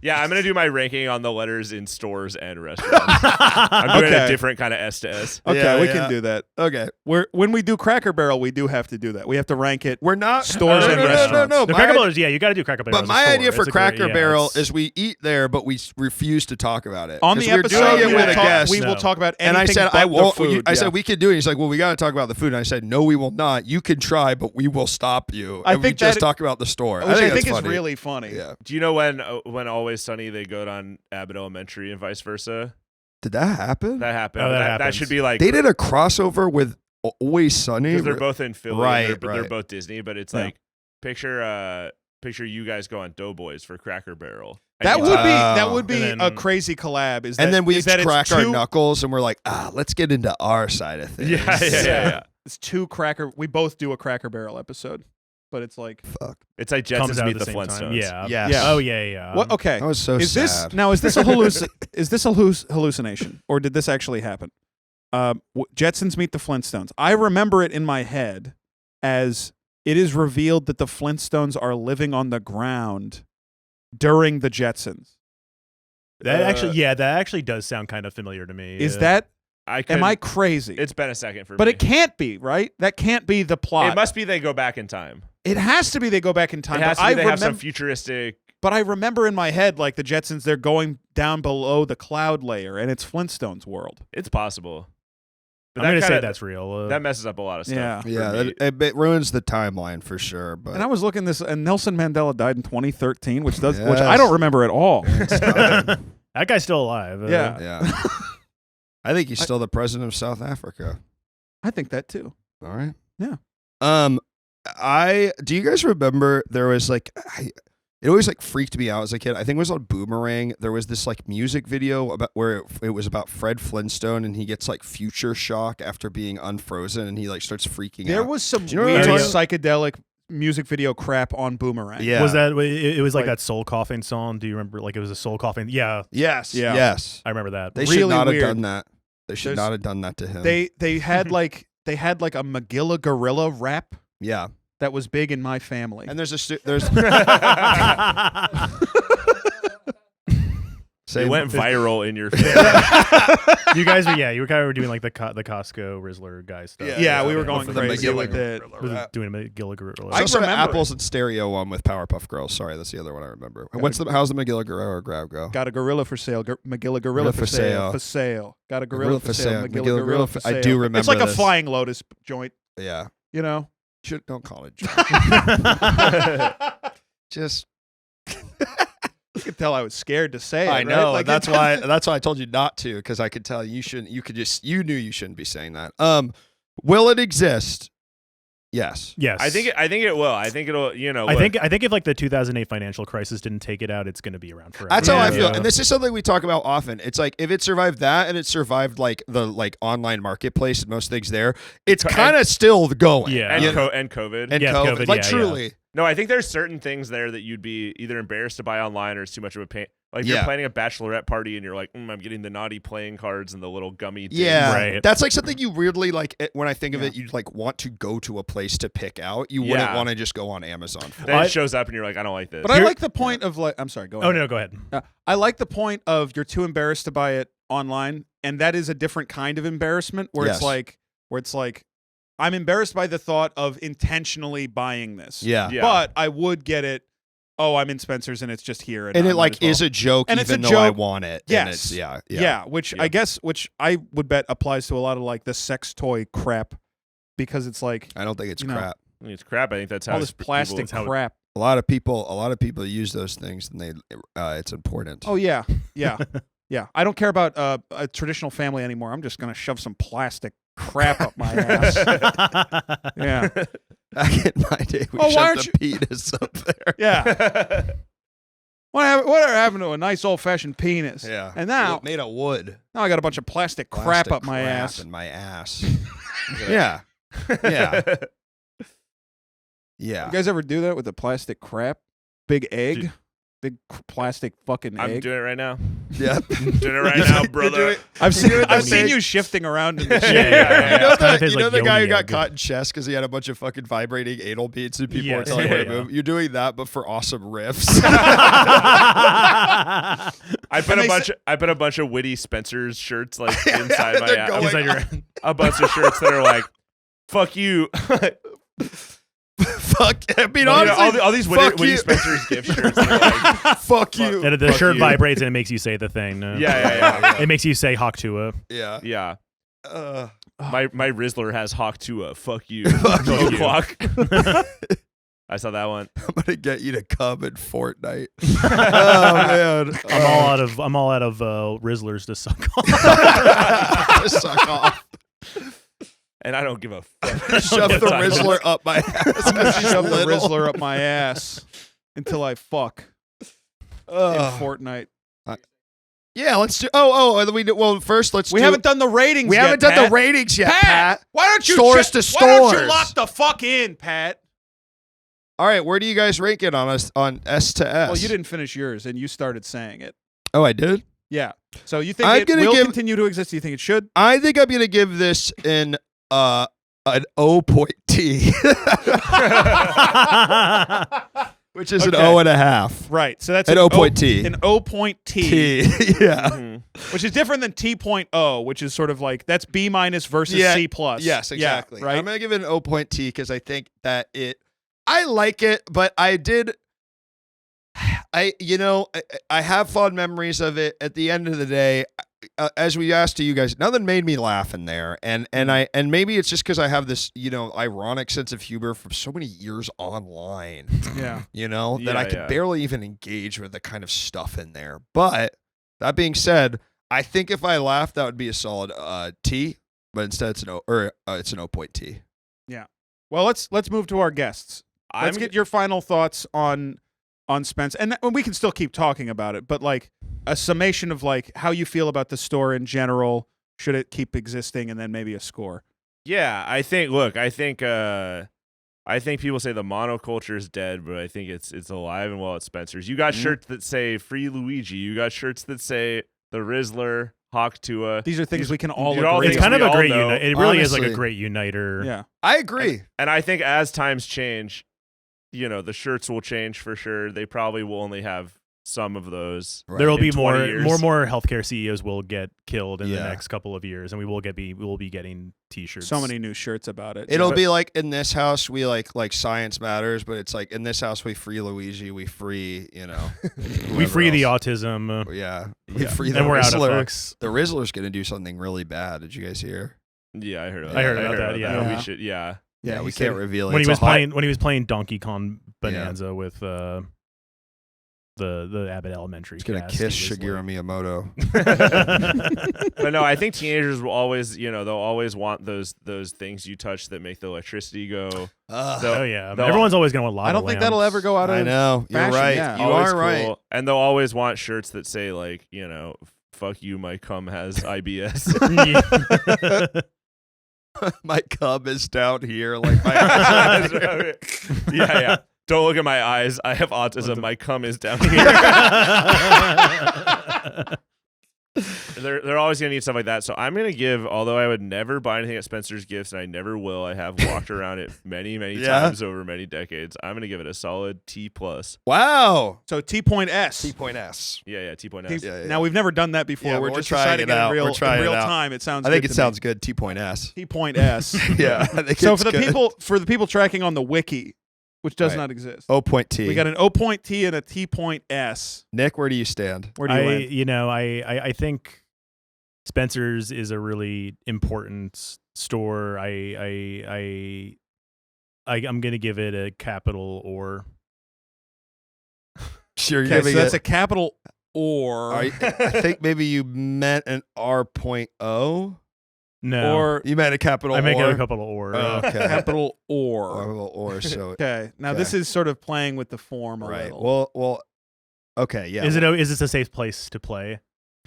Yeah, I'm gonna do my ranking on the letters in stores and restaurants. I'm doing Okay. a different kind of S to S. Okay, Yeah, we yeah. can do that. Okay, When we do Cracker Barrel, we do have to do that. We have to rank it. we're not Stores and restaurants. No, The my Cracker idea- Barrel is, you got to do Cracker Barrel. But as a my store. idea for It's a Cracker great, Barrel it's- is we eat there, but we refuse to talk about it. On 'Cause the we're episode, doing it we with will a talk- guest. we will No. talk about anything And I said, but I the won't. food. I said yeah. we could do it. He's like, well, we got to talk about the food. And I said, no, we will not. You can try, but we will stop you. I And we think just that- talk about the store. Which I think that's is funny. really funny. Yeah. Do you know when Always Sunny they go on Abbott Elementary and vice versa? Did that happen? That happened. Oh, that that happens. should be like They did a crossover with Always Sunny. because they're both in Philly. Right, and they're right. both Disney, but it's Yeah. like picture you guys go on Doughboys for Cracker Barrel. And That you would just- be And a then- crazy collab. Is And that- then we is that it's crack our two- knuckles and we're like, let's get into our side of things. yeah. It's two Cracker. We both do a Cracker Barrel episode, but it's like Fuck. It's like comes Jetsons out meet at the same time. Flintstones. Yeah. Yes. Yeah. Oh yeah. what? Okay, That was so is this sad. now? Is this a hallucination, or did this actually happen? Jetsons meet the Flintstones. I remember it in my head as it is revealed that the Flintstones are living on the ground during the Jetsons. That actually does sound kind of familiar to me. Is that? Am Am I crazy? It's been a second for But me. it can't be, right? That can't be the plot. It must be they go back in time. It has to be they go back in time. It has but to be I they have some remember, futuristic. but I remember in my head, like the Jetsons, they're going down below the cloud layer, and it's Flintstones world. It's possible. But I'm that gonna say kinda- that's real. that messes up a lot of stuff. Yeah. for Yeah, me. it ruins the timeline for sure. But And I was looking this, and Nelson Mandela died in 2013, which I Yes. don't remember at all. It's fine. that guy's still alive. Yeah. Yeah. I think he's still the president of South Africa. I think that too. All right. Yeah. Do you guys remember there was like it always like freaked me out as a kid. I think it was on Boomerang. There was this like music video about where it was about Fred Flintstone and he gets like future shock after being unfrozen and he like starts freaking There out. was some Do you know weird what I'm psychedelic music video crap on Boomerang. Yeah. Was that? It was like Like- that soul coughing song. Do you remember? Like it was a soul coughing. Yeah, Yes. Yeah. Yes. I remember that. They should Really not weird. have done that. They should There's- not have done that to him. They had like a Magilla Gorilla rap yeah. that was big in my family. And there's there's It went viral in your You guys were you were kind of doing like the Costco Rizzler guy stuff. Yeah, we were going for the crazy Magilla with it. Gorilla. Doing a Gilligan. There's I also the remember Apples and Stereo one with Powerpuff Girls. Sorry, that's the other one I remember. How's the Magilla Guerrero grab go? Got a gorilla for sale. Magilla Gorilla for sale. For sale. Got a gorilla for sale. Magilla Gorilla for sale. I do remember It's like a this. Flying Lotus joint, Yeah. you know? Don't call it. Just You could tell I was scared to say it. I right? know. Like, That's why I told you not to, because I could tell you shouldn't. You knew you shouldn't be saying that. Will it exist? Yes. Yes, I think it will. I think it'll. You know. I look, think if like the 2008 financial crisis didn't take it out, it's going to be around forever. That's how I Yeah. feel. And this is something we talk about often. It's like if it survived that and it survived like the online marketplace and most things there, it's kind of still going. Yeah. and, You know? and COVID. And Yeah, COVID. COVID, Like yeah, truly. No, I think there's certain things there that you'd be either embarrassed to buy online or it's too much of a pain. Like Yeah. you're planning a bachelorette party and you're like, I'm getting the naughty playing cards and the little gummy. things." Yeah, Right. That's like something you weirdly like. When I think of it, you like want to go to a place to pick out. You wouldn't Yeah. want to just go on Amazon. For Then I- it shows up and you're like, I don't like this. But I like the point of like, I'm sorry, go ahead. Oh no, go ahead. I like the point of you're too embarrassed to buy it online, and that is a different kind of embarrassment where Yes. it's like I'm embarrassed by the thought of intentionally buying this. Yeah. Yeah. But I would get it. Oh, I'm in Spencer's and it's just here, And I it might like as well. is a joke, And it's even a though I joke. want it. And Yes. it's, yeah. Yeah, which Yeah. I guess which I would bet applies to a lot of like the sex toy crap, because it's like I don't think it's You know, crap. I think it's crap. I think that's how all this people- plastic how it- crap. A lot of people use those things, and it's important. Oh yeah, yeah, yeah. I don't care about a traditional family anymore. I'm just gonna shove some plastic crap up my ass. Yeah. Back in my day, we Oh, why shoved aren't the you- penis up there. Yeah. What happened to a nice old fashioned penis? Yeah. And now made of wood. I got a bunch of plastic crap Plastic up my crap ass. in my ass. Yeah. Yeah. Yeah. You guys ever do that with the plastic crap? Big egg? Dude. Big plastic fucking I'm egg? doing it right now. Yep. Doing it right now, brother. I've seen thing. you shifting around in the Yeah, shit. yeah. You know It's kind of his, like, the guy who yoni got egg. caught in chess because he had a bunch of fucking vibrating anal beads and people were Yes, telling yeah, him to yeah. move. You're doing that, but for awesome riffs. I put a bunch of witty Spencer's shirts like inside my they're ass. going Inside your A bunch of shirts that are like, "Fuck you." Fuck. I mean, You know, honestly, all these fuck witty you. Spencer's gift shirts. That are like, Fuck you. And the Fuck shirt you. vibrates and it makes you say the thing. yeah. It makes you say Hawk Tua. Yeah. Yeah. Uh, My Rizzler has Hawk to a fuck you. Fuck No you. clock. I saw that one. I'm gonna get you to come in Fortnite. Oh man. I'm all out of Rizzlers to suck on. Suck off. And I don't give a fuck. Shove the Rizzler up my ass. 'cause she's Shove the little. Rizzler up my ass until I fuck in Fortnite. Yeah, let's do. Well, first let's. We haven't done the ratings We yet, haven't done Pat. the ratings yet, Pat, Pat. why don't you Stores to Why don't you stores. lock the fuck in, Pat? All right, where do you guys rank it on us on S to S? Well, you didn't finish yours, and you started saying it. Oh, I did. Yeah. So you think I'm it gonna will give- continue to exist? Do you think it should? I think I'm gonna give this an O.T, which is an Okay. O and a half. Right. So that's An O.T. An O.T, T. Yeah. Mhm. which is different than T.O, which is sort of like that's B- versus Yeah. C+. plus. Yes, exactly. Yeah, right. I'm gonna give it an O.T because I think that I like it, but I have fond memories of it. At the end of the day, as we asked to you guys, nothing made me laugh in there, and maybe it's just because I have this ironic sense of humor from so many years online, Yeah. that I could barely even engage with the kind of stuff in there. But that being said, I think if I laughed, that would be a solid T. But instead, it's an O.T. Well, let's move to our guests. Let's get your final thoughts on Spence, and we can still keep talking about it, but like a summation of like how you feel about the store in general. Should it keep existing, and then maybe a score? Yeah, I think people say the monoculture is dead, but I think it's alive and well at Spencer's. You got shirts that say Free Luigi. You got shirts that say the Rizzler, Hawk Tua. These are things we can all You're all agree It's on. kind of we a all great know. unite. It really is like a Honestly. great uniter. Yeah. I agree. And I think as times change, the shirts will change for sure. They probably will only have some of those. Right. There will In be 20 more years. healthcare CEOs will get killed in the Yeah. next couple of years, and we will be getting T-shirts. So many new shirts about it. It'll Yeah. be like in this house we like science matters, but it's like in this house we free Luigi, we free we whoever free the else. autism, Yeah, we Yeah. free the and we're out of Rizzler. folks. The Rizzler's gonna do something really bad. Did you guys hear? Yeah, I heard about I that. heard about that, yeah. We should, yeah. Yeah, he we said can't reveal it. When he It's was a hot- playing Donkey Kong Bonanza with the Abbott Elementary. It's gonna cast, kiss he was Shigeru Miyamoto. But no, I think teenagers will always, they'll always want those things you touch that make the electricity go. Ugh, Oh yeah, They'll- everyone's always gonna want lava I don't think that'll lamps. ever go out of. I know. You're fashion, right. yeah. You Always are right. cool. And they'll always want shirts that say like, fuck you, my cum has IBS. My cum is down here, like my eyes are down here. yeah. Don't look at my eyes. I have autism. My cum is down here. They're always gonna need stuff like that. So I'm gonna give, although I would never buy anything at Spencer's Gifts, and I never will. I have walked around it many Yeah. times over many decades. I'm gonna give it a solid T+. Wow. So T.S. T.S. Yeah, T.S. T- Yeah, yeah. Now we've never done that before. Yeah, we're but just we're trying deciding it in out. real, We're trying in real it out. time. It sounds. I think good it to sounds good. T.S. T.S. Yeah. I think So it's for the good. people tracking on the wiki, which does Right. not exist, O.T. we got an O.T and a T.S. Nick, where do you stand? Where do you land? I think Spencer's is a really important store. I'm gonna give it a capital or. Sure, you're Okay, so giving that's it. a capital or. I think maybe you meant an R.O. No. Or You meant a capital I make or. it a couple of or. Oh, okay. capital or. Or so. Okay. Now Okay. this is sort of playing with the form a Right. little. Well. Okay. Yeah. Is this a safe place to play?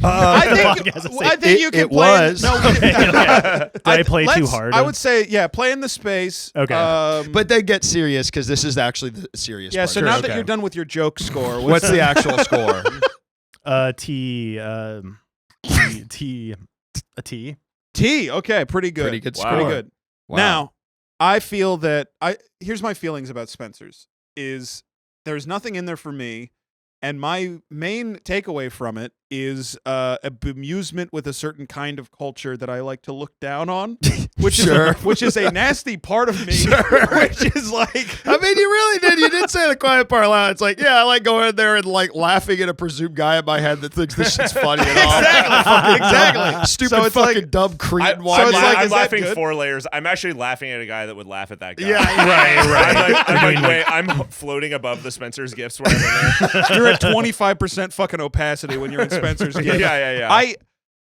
I The think, podcast is I think you can it play. was. No, Okay, okay. Did I play too hard? I would say, yeah, play in the space. Okay. But then get serious because this is actually the serious. yeah. part. So Sure, now okay. that you're done with your joke score, What's the actual score? T. A T. T? Okay, pretty good. Pretty good Wow. score. Pretty good. Wow. Now, I feel that here's my feelings about Spencer's is there's nothing in there for me, and my main takeaway from it is a bemusement with a certain kind of culture that I like to look down on, which Sure. is which is a nasty part of me, Sure. which is like I mean, you really did. You did say the quiet part loud. It's like, yeah, I like going in there and like laughing at a presumed guy in my head that thinks this shit's funny at all. Exactly. Stupid So it's fucking like- dumb cretin. so it's like, I'm is that laughing good? 4 layers. I'm actually laughing at a guy that would laugh at that guy. Yeah, I'm like, wait, I'm floating above the Spencer's gifts when I'm in there. you're at 25% fucking opacity when you're in Spencer's gift. Yeah.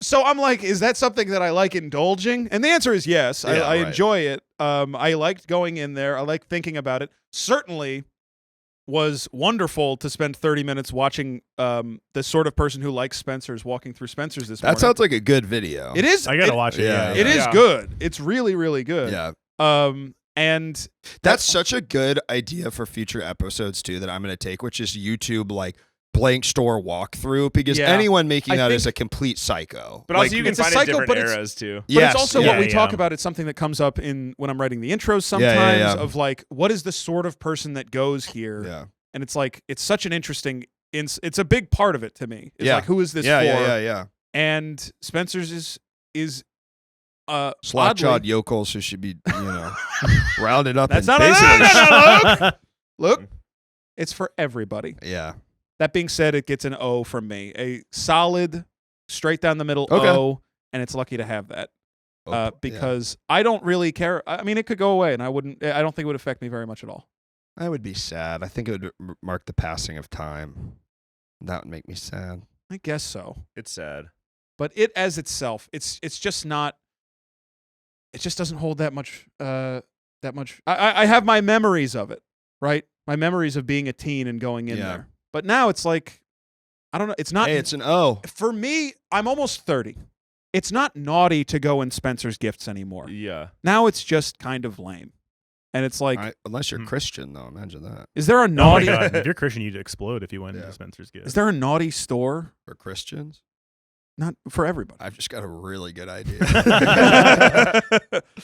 So I'm like, is that something that I like indulging? And the answer is yes. Yeah, I right. enjoy it. I liked going in there. I liked thinking about it. Certainly was wonderful to spend 30 minutes watching the sort of person who likes Spencer's walking through Spencer's this morning. That sounds like a good video. It is. I gotta watch it. yeah. It is Yeah. good. It's really, really good. Yeah. And That's such a good idea for future episodes too that I'm going to take, which is YouTube like blank store walkthrough because Yeah. anyone making I that think- is a complete psycho. But also, Like, you can it's a find it cycle, in but different it's- eras too. But yes, it's also yeah. what we yeah. talk about. It's something that comes up in when I'm writing the intros sometimes yeah. of like, what is the sort of person that goes here? Yeah. And it's like, it's such an interesting, it's a big part of it to me. It's Yeah. like, who is this Yeah, for? yeah. And Spencer's is Slack-jawed oddly, yokels who should be, rounded up That's and not basically Luke, it's for everybody. Yeah. That being said, it gets an O from me. A solid, straight down the middle Okay. O, and it's lucky to have that. Because I don't really care. I mean, it could go away, and I don't think it would affect me very much at all. I would be sad. I think it would mark the passing of time. That would make me sad. I guess so. It's sad. But it as itself, it's just not. It just doesn't hold that much. I have my memories of it, right? My memories of being a teen and going in Yeah. there. But now it's like, I don't know. It's not. Hey, it's an O. For me, I'm almost 30. It's not naughty to go in Spencer's Gifts anymore. Yeah. Now it's just kind of lame. And it's like, Unless you're Hmm. Christian, though. Imagine that. is there a Oh my naughty? god! If you're Christian, you'd explode if you went Yeah. into Spencer's gift. Is there a naughty store? For Christians, Not for everybody. I've just got a really good idea.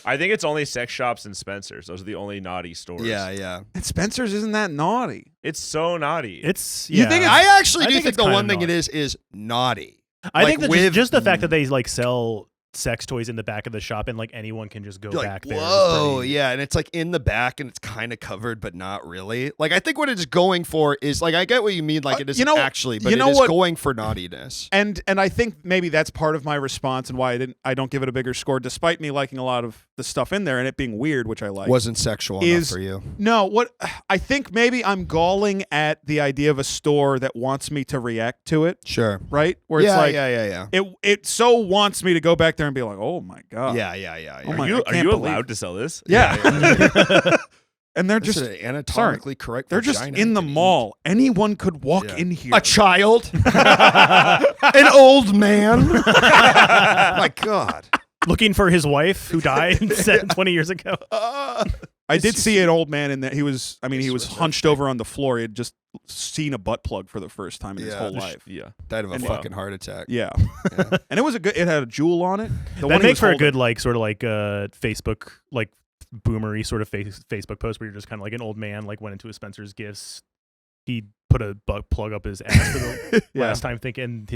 I think it's only sex shops and Spencer's. Those are the only naughty stores. yeah. And Spencer's isn't that naughty. It's so naughty. It's You yeah. think I actually I do think think it's the kinda one thing it naughty. is naughty. I like think that with- just the fact that they like sell sex toys in the back of the shop and like anyone can just go You're back like, there. is whoa, pretty- yeah, and it's like in the back and it's kind of covered, but not really. Like I think what it's going for is like I get what you mean, like it you isn't know- actually, but you it know is what- going for naughtiness. And I think maybe that's part of my response and why I don't give it a bigger score, despite me liking a lot of the stuff in there and it being weird, which I like. Wasn't sexual Is- enough for you. No, what I think maybe I'm galling at the idea of a store that wants me to react to it, Sure. right? Where it's like yeah. it so wants me to go back there and be like, oh my god, Yeah. Oh my- I Are you can't believe- allowed to sell this? yeah. And they're This just is an anatomically correct. they're just vagina in the I can mall. Anyone could walk Yeah. in eat. here. A child, an old man. My God. Looking for his wife who died 20 years ago. I did see an old man in there. He was hunched thing. over on the floor. He had just seen a butt plug for the first time in his Yeah. whole life. Yeah. Died of a And- fucking heart attack. Yeah. Yeah. And it had a jewel on it. The one That he makes was for a holding. good like sort of like Facebook like boomery sort of Facebook post where you're just kind of like an old man like went into a Spencer's Gifts. He put a butt plug up his ass for the Yeah. last time thinking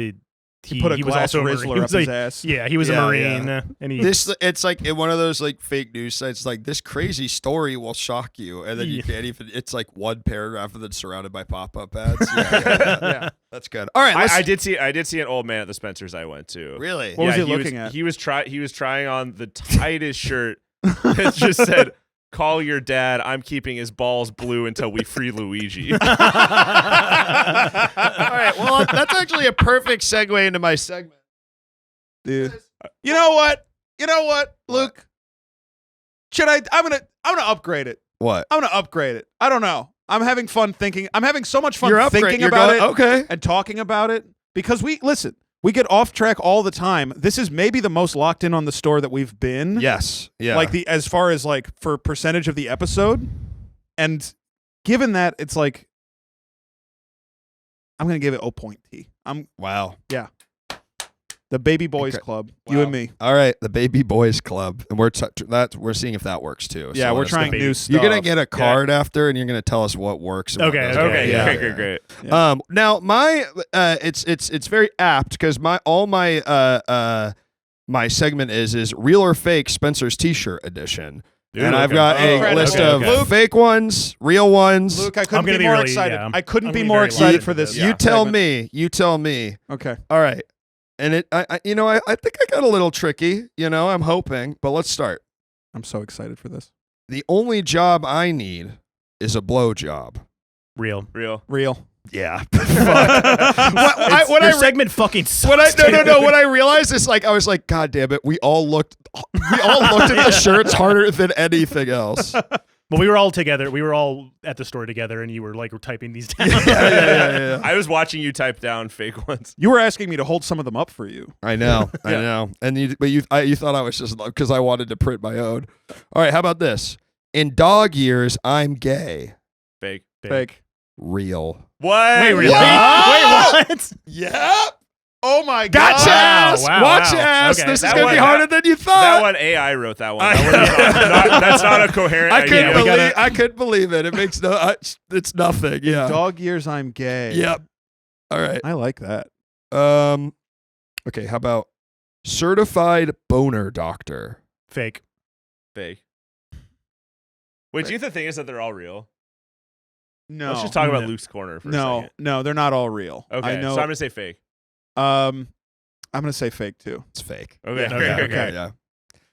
he put a was glass also a Marine. Rizzler He up was his like- ass. Yeah, he was a Yeah, Marine, yeah. and he It's like in one of those like fake news sites, like this crazy story will shock you, and then you Yeah. can't even. It's like one paragraph and then surrounded by pop-up ads. Yeah. Yeah. That's good. All right, let's, I did see an old man at the Spencer's I went to. really. What was he he looking at? He was trying on the tightest shirt that just said Call your dad. I'm keeping his balls blue until we free Luigi. All right. Well, that's actually a perfect segue into my segment. Dude. You know what? Luke? I'm gonna upgrade it. What? I'm gonna upgrade it. I don't know. I'm having fun thinking. I'm having so much fun You're thinking You're about going, it Okay. and talking about it because we get off track all the time. This is maybe the most locked in on the store that we've been. Yes. Yeah. Like as far as like for percentage of the episode, and given that it's like, I'm gonna give it 0.T. Wow. The Baby Boys Okay. Club. Wow. You and me. All right, the Baby Boys Club, and we're seeing if that works too. Yeah, So we're let us trying know. new stuff. You're gonna get a card after, and you're gonna tell us what works. And what Okay, doesn't. okay, Yeah. Great. Yeah. Now my it's very apt because my segment is real or fake Spencer's T-shirt edition. Ooh, and I've okay. got a Okay, list okay, of okay. fake ones, real ones. Luke, I I'm couldn't gonna be be more really- excited. yeah. I couldn't I'm be gonna be more very excited locked for into this. this. You tell segment. me. You tell me. Okay. All right. And I think I got a little tricky. I'm hoping, but let's start. I'm so excited for this. The only job I need is a blow job. Real. Real. Yeah. Your segment fucking sucks. What I realized is I was like, God damn it, we all looked at the shirts harder than anything else. Well, we were all together. We were all at the store together, and you were like typing these down. Yeah. I was watching you type down fake ones. You were asking me to hold some of them up for you. I know. And you thought I was just because I wanted to print my own. All right, how about this? In dog years, I'm gay. Fake. Fake. Real. What? Wait, really? What? Wait, what? Yep. Oh my Gotcha. God. Ass. Wow, Watch wow. ass. Okay. This is That gonna one- be harder than you That thought. one AI wrote that one. That's not a coherent I couldn't idea. believe. I couldn't believe it. It makes no. It's nothing. Yeah. Dog years, I'm gay. Yep. All right. I like that. Okay. How about certified boner doctor? Fake. Fake. Wait, do you think the thing is that they're all real? No. Let's just talk about No. Luke's corner for a second. No, they're not all real. Okay, I know. so I'm gonna say fake. I'm gonna say fake too. It's fake. Okay, Yeah, okay. Yeah.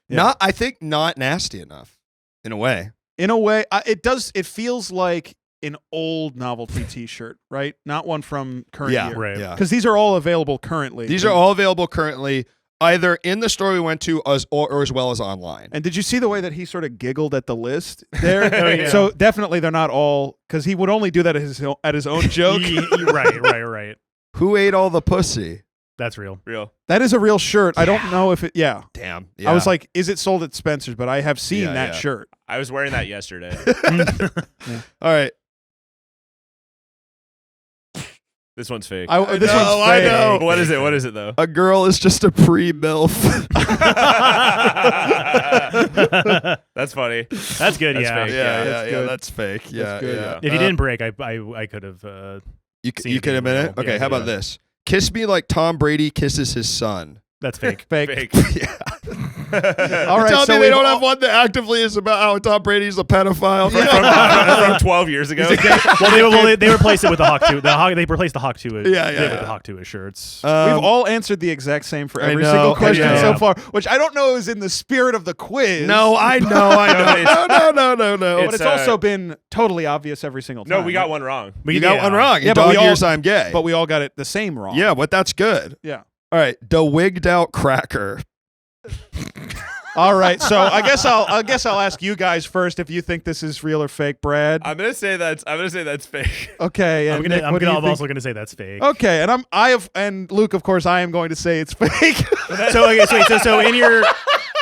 Yeah. I think not nasty enough, in a way. In a way, it does. It feels like an old novelty T-shirt, right? Not one from current Yeah. year. Right. Yeah. Because these are all available currently. These are all available currently, either in the store we went to, or as well as online. And did you see the way that he sort of giggled at the list there? Oh, yeah. So definitely they're not all, because he would only do that at his own joke. Right. Who ate all the pussy? That's real. Real. That is a real shirt. I don't know if it. Yeah. Damn. I was like, is it sold at Spencer's? But I have seen Yeah, that yeah. shirt. I was wearing that yesterday. all right. This one's fake. This know, one's I fake. know. What is it? What is it though? A girl is just a pre-MILF. That's funny. That's good. That's Yeah. fake. that's good. That's fake. Yeah, That's good, yeah. If you didn't break, I could have. you seen you it can being admit it. real. Okay, Yeah, how about yeah. this? Kiss me like Tom Brady kisses his son. That's fake. Fake. Fake. Yeah. All right. Tell so me they we've don't all- have one that actively is about how Tom Brady's a pedophile. From 12 years ago. They replaced it with the Hawk 2. They replaced the Hawk 2 with Yeah. the Hawk 2 shirts. We've all answered the exact same for I every know, single I question know. so far, which I don't know is in the spirit of the quiz. No, I know. No. But it's It's, also been totally obvious every single time. No, we got one wrong. You got one wrong. Yeah, In but dog we all- years, I'm gay. But we all got it the same wrong. yeah, but that's good. Yeah. All right, the wigged out cracker. All right. So I guess I'll ask you guys first if you think this is real or fake, Brad. I'm gonna say that's fake. Okay. And Nick, what do you think? also gonna say that's fake. Okay, and Luke, of course, I am going to say it's fake.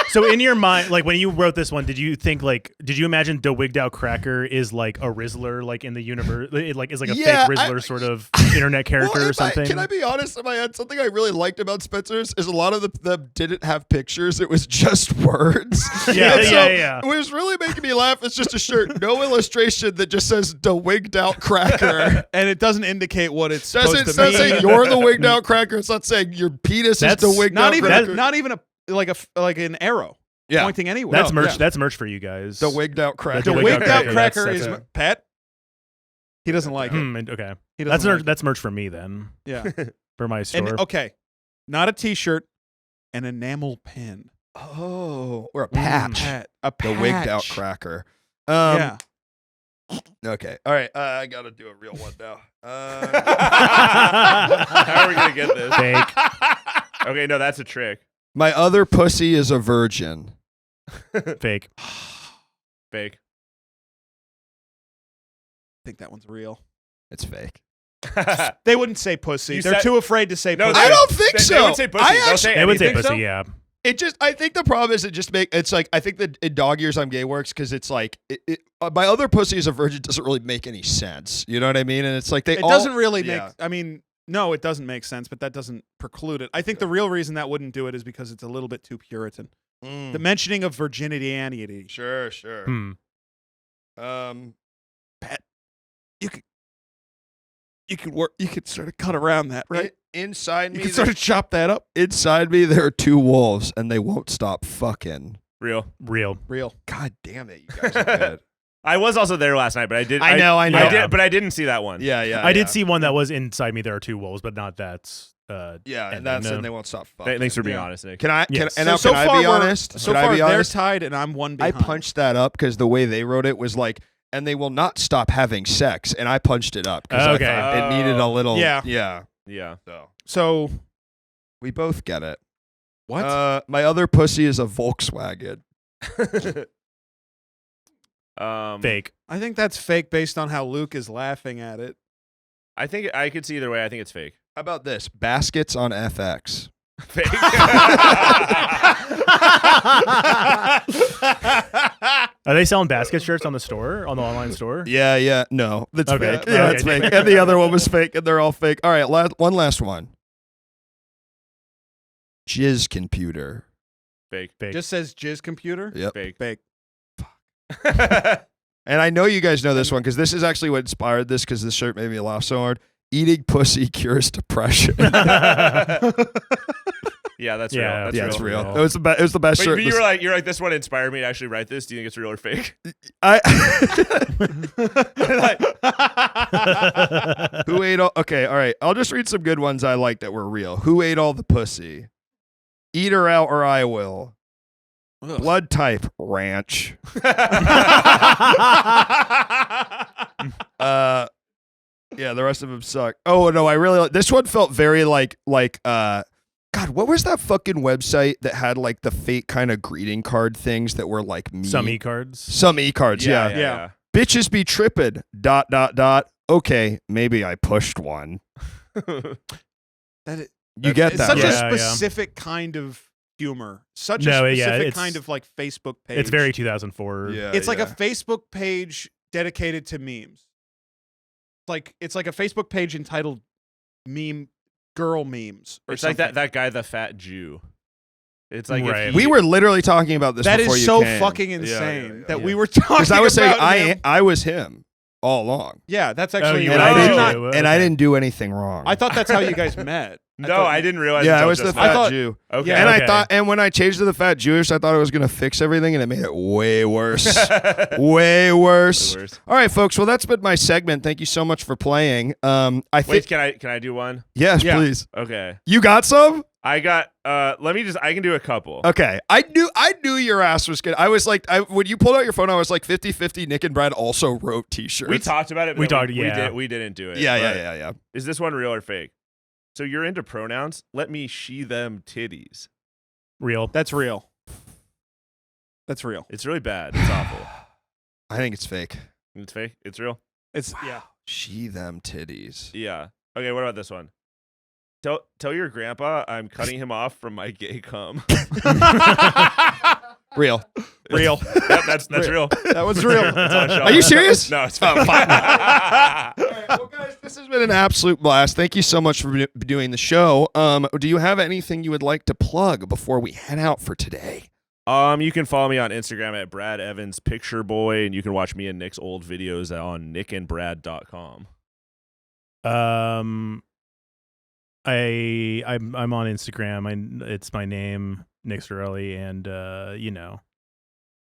So in your mind, like when you wrote this one, did you imagine the wigged out cracker is like a Rizzler, like in the universe, like is like a Yeah, fake Rizzler sort of internet character or something? Can I be honest in my head? Something I really liked about Spencer's is a lot of them didn't have pictures. It was just words. Yeah, And so yeah. What was really making me laugh is just a shirt, no illustration that just says the wigged out cracker. And it doesn't indicate what it's It's supposed not to mean. saying you're the wigged out cracker. It's not saying your penis is the wigged not out even cracker. not even like an arrow Yeah. pointing anywhere. That's merch. Yeah. That's merch for you guys. The wigged out cracker. The The wigged out cracker, cracker that's is it. pet. He doesn't like it. Okay. He That's doesn't like it. that's merch for me then. Yeah. For my store. And okay, not a T-shirt, an enamel pin. Oh, or a patch. A The wigged out patch. cracker. Yeah. Okay. All right. I gotta do a real one now. How are we gonna get this? Fake. Okay, no, that's a trick. My other pussy is a virgin. Fake. Fake. I think that one's real. It's fake. They wouldn't say pussy. You They're said- too afraid to say No, pussy. I don't think they so. would say pussy. I They'll actually- say They would say anything, pussy, so? yeah. It just, I think the problem is it's like, I think that in Dog Years I'm Gay works because it's like, my other pussy is a virgin doesn't really make any sense. You know what I mean? And it's like It doesn't really make. yeah. I mean, no, it doesn't make sense, but that doesn't preclude it. I think the real reason that wouldn't do it is because it's a little bit too Puritan. Mm. The mentioning of virginityity. Sure, sure. Hmm. You could work. You could sort of cut around that, right? Inside You me, could sort of chop that up. inside me, there are two wolves, and they won't stop fucking. Real. Real. Real. God damn it, you guys are good. I was also there last night, but I did. I know. I did, but I didn't see that one. Yeah, yeah. I did see one that was inside me. There are two wolves, but not that. Yeah, and and that's no. and they won't stop fucking. Thanks for being Yeah. honest, Nick. Can I? Can, Yes. and now so can far I be we're- honest? So Can far I be they're honest? tied, and I'm one I behind. punched that up because the way they wrote it was like, and they will not stop having sex, and I punched it up because Okay. I thought it needed a little. Yeah. yeah. Yeah. So So we both get it. what? My other pussy is a Volkswagen. Fake. I think that's fake based on how Luke is laughing at it. I think I could see either way. I think it's fake. How about this? Baskets on FX. Fake. Are they selling basket shirts on the store, on the online store? Yeah, yeah. No, that's Okay. fake. Yeah, that's Okay. fake. And the other one was fake, and they're all fake. All right, one last one. Jizz computer. Fake. Fake. Just says jizz computer. Yep. Fake. Fake. And I know you guys know this one because this is actually what inspired this because this shirt made me laugh so hard. Eating pussy cures depression. Yeah, that's Yeah, real. That's yeah, it's real. real. It was the best. It was the best But shirt. you're like, this one inspired me to actually write this. Do you think it's real or fake? I Who ate all? Okay, all right. I'll just read some good ones I like that were real. Who ate all the pussy? Eat her out or I will. Ugh. Blood type ranch. Yeah, the rest of them suck. Oh no, I really like this one. Felt very like God, what was that fucking website that had like the fake kind of greeting card things that were like me? Some e-cards. Some e-cards, yeah. yeah. Bitches be trippin'. ... Okay, maybe I pushed one. That is, You get it's that? such right? a Yeah, yeah. specific kind of humor. Such No, a yeah, specific it's- kind of like Facebook page. It's very 2004. Yeah, It's like yeah. a Facebook page dedicated to memes. It's like a Facebook page entitled "Meme Girl Memes" or It's like something. that guy, the fat Jew. It's like Right. if he, We were literally talking about this. That before is you so came. fucking Yeah, insane yeah, that yeah. we were talking Because I was saying about him. I was him all along, Yeah, that's actually. you and were I Oh, didn't okay. and I didn't do anything wrong. I thought that's how you guys met. No, I didn't realize. yeah, I until was the just fat now. thought- Jew. Okay. Yeah, And okay. I thought, and when I changed to the fat Jewish, I thought it was gonna fix everything, and it made it way worse. Way worse. The worst. All right, folks. Well, that's been my segment. Thank you so much for playing. I think Wait, can I do one? yes, Yeah. please. Okay. You got some? I got. I can do a couple. Okay. I knew your ass was good. I was like, when you pulled out your phone, I was like 50-50. Nick and Brad also wrote T-shirts. We talked about it. But We then talked- yeah. We didn't do it. Yeah, but yeah. Is this one real or fake? So you're into pronouns? Let me she them titties. Real. That's real. That's real. It's really bad. It's awful. I think it's fake. It's fake. It's real. It's yeah. She them titties. Yeah. Okay. What about this one? Tell your grandpa I'm cutting him off from my gay cum. Real. Real. Yep, that's real. That was real. It's on shelf. Are you serious? No, it's fine. All right, well, guys, this has been an absolute blast. Thank you so much for doing the show. Do you have anything you would like to plug before we head out for today? You can follow me on Instagram at Brad Evans Picture Boy, and you can watch me and Nick's old videos on nickandbrad.com. I'm on Instagram. It's my name, Nick Ciarelli, and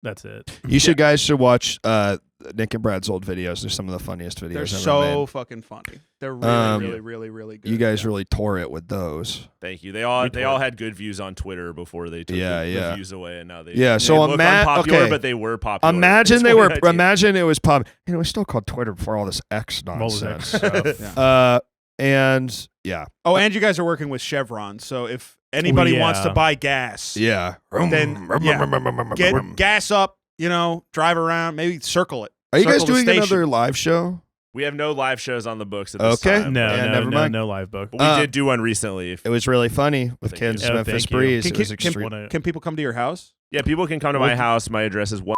That's it. You guys should watch Nick and Brad's old videos. They're some of the funniest videos They're ever so made. fucking funny. They're really, really good. You guys really tore it with those. Thank you. They all had good views on Twitter before they took the views away, and now they So look unpopular, okay. but they were popular. Imagine It's they the were. idea. Imagine it was pop. It was still called Twitter before all this X All this nonsense. X stuff. And yeah, Oh, and you guys are working with Chevron, so if anybody wants to buy gas, yeah. then get gas up. Drive around, maybe circle it. Are you guys Circle the doing station. another live show? We have no live shows on the books at this Okay. time. No, Yeah, no, never mind. no live book. But we did do one recently. It was really funny with Thank you. Kansas Oh, Memphis thank you. Breeze. Can, It was can, extreme. can people come to your house? Yeah, people can come to my house. My address is one.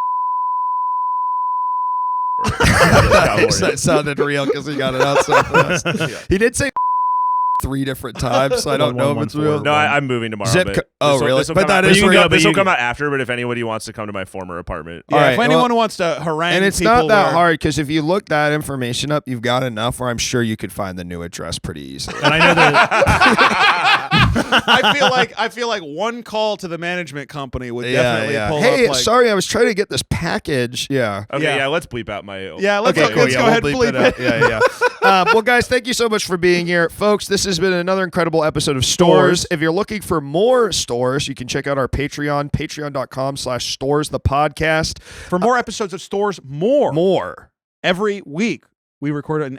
That sounded real because he got it out so fast. Yeah. He did say 3 different times, so I don't know if it's real. No, I'm moving tomorrow. Zip but co- oh, this'll- really? this'll But come that out- is this will real, go- but This will you- come out after. But if anybody wants to come to my former apartment, Yeah, All if right, anyone wants to harangue And it's people not that where- hard because if you look that information up, you've got enough where I'm sure you could find the new address pretty easily. And I know that I feel like one call to the management company would definitely pull Hey, up. Like, sorry, I was trying to get this package. Yeah. okay, Yeah. yeah, let's bleep out my. yeah, let's, Okay, let's cool. go ahead and we'll bleep out. it. Yeah. Well, guys, thank you so much for being here. Folks, this has been another incredible episode of Stores. If you're looking for more stores, you can check out our Patreon, patreon.com/stores the podcast. For more episodes of Stores, more every week, we record a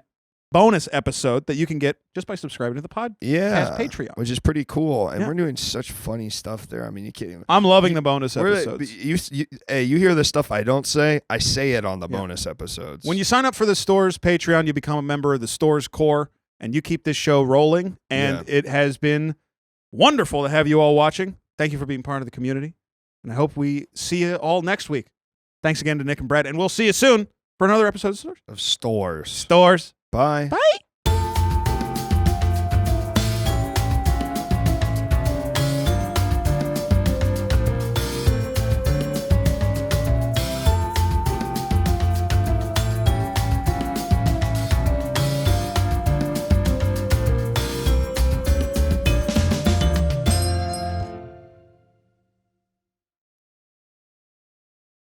bonus episode that you can get just by subscribing to the podcast Patreon. Which is pretty cool. And Yeah. we're doing such funny stuff there. I mean, you can't even. I'm loving the bonus We're- episodes. you hear the stuff I don't say. I say it on the bonus episodes. When you sign up for the Stores Patreon, you become a member of the Stores Core, and you keep this show rolling. And it has been wonderful to have you all watching. Thank you for being part of the community. And I hope we see you all next week. Thanks again to Nick and Brad, and we'll see you soon for another episode of Stores. of stores. Stores. Bye. Bye.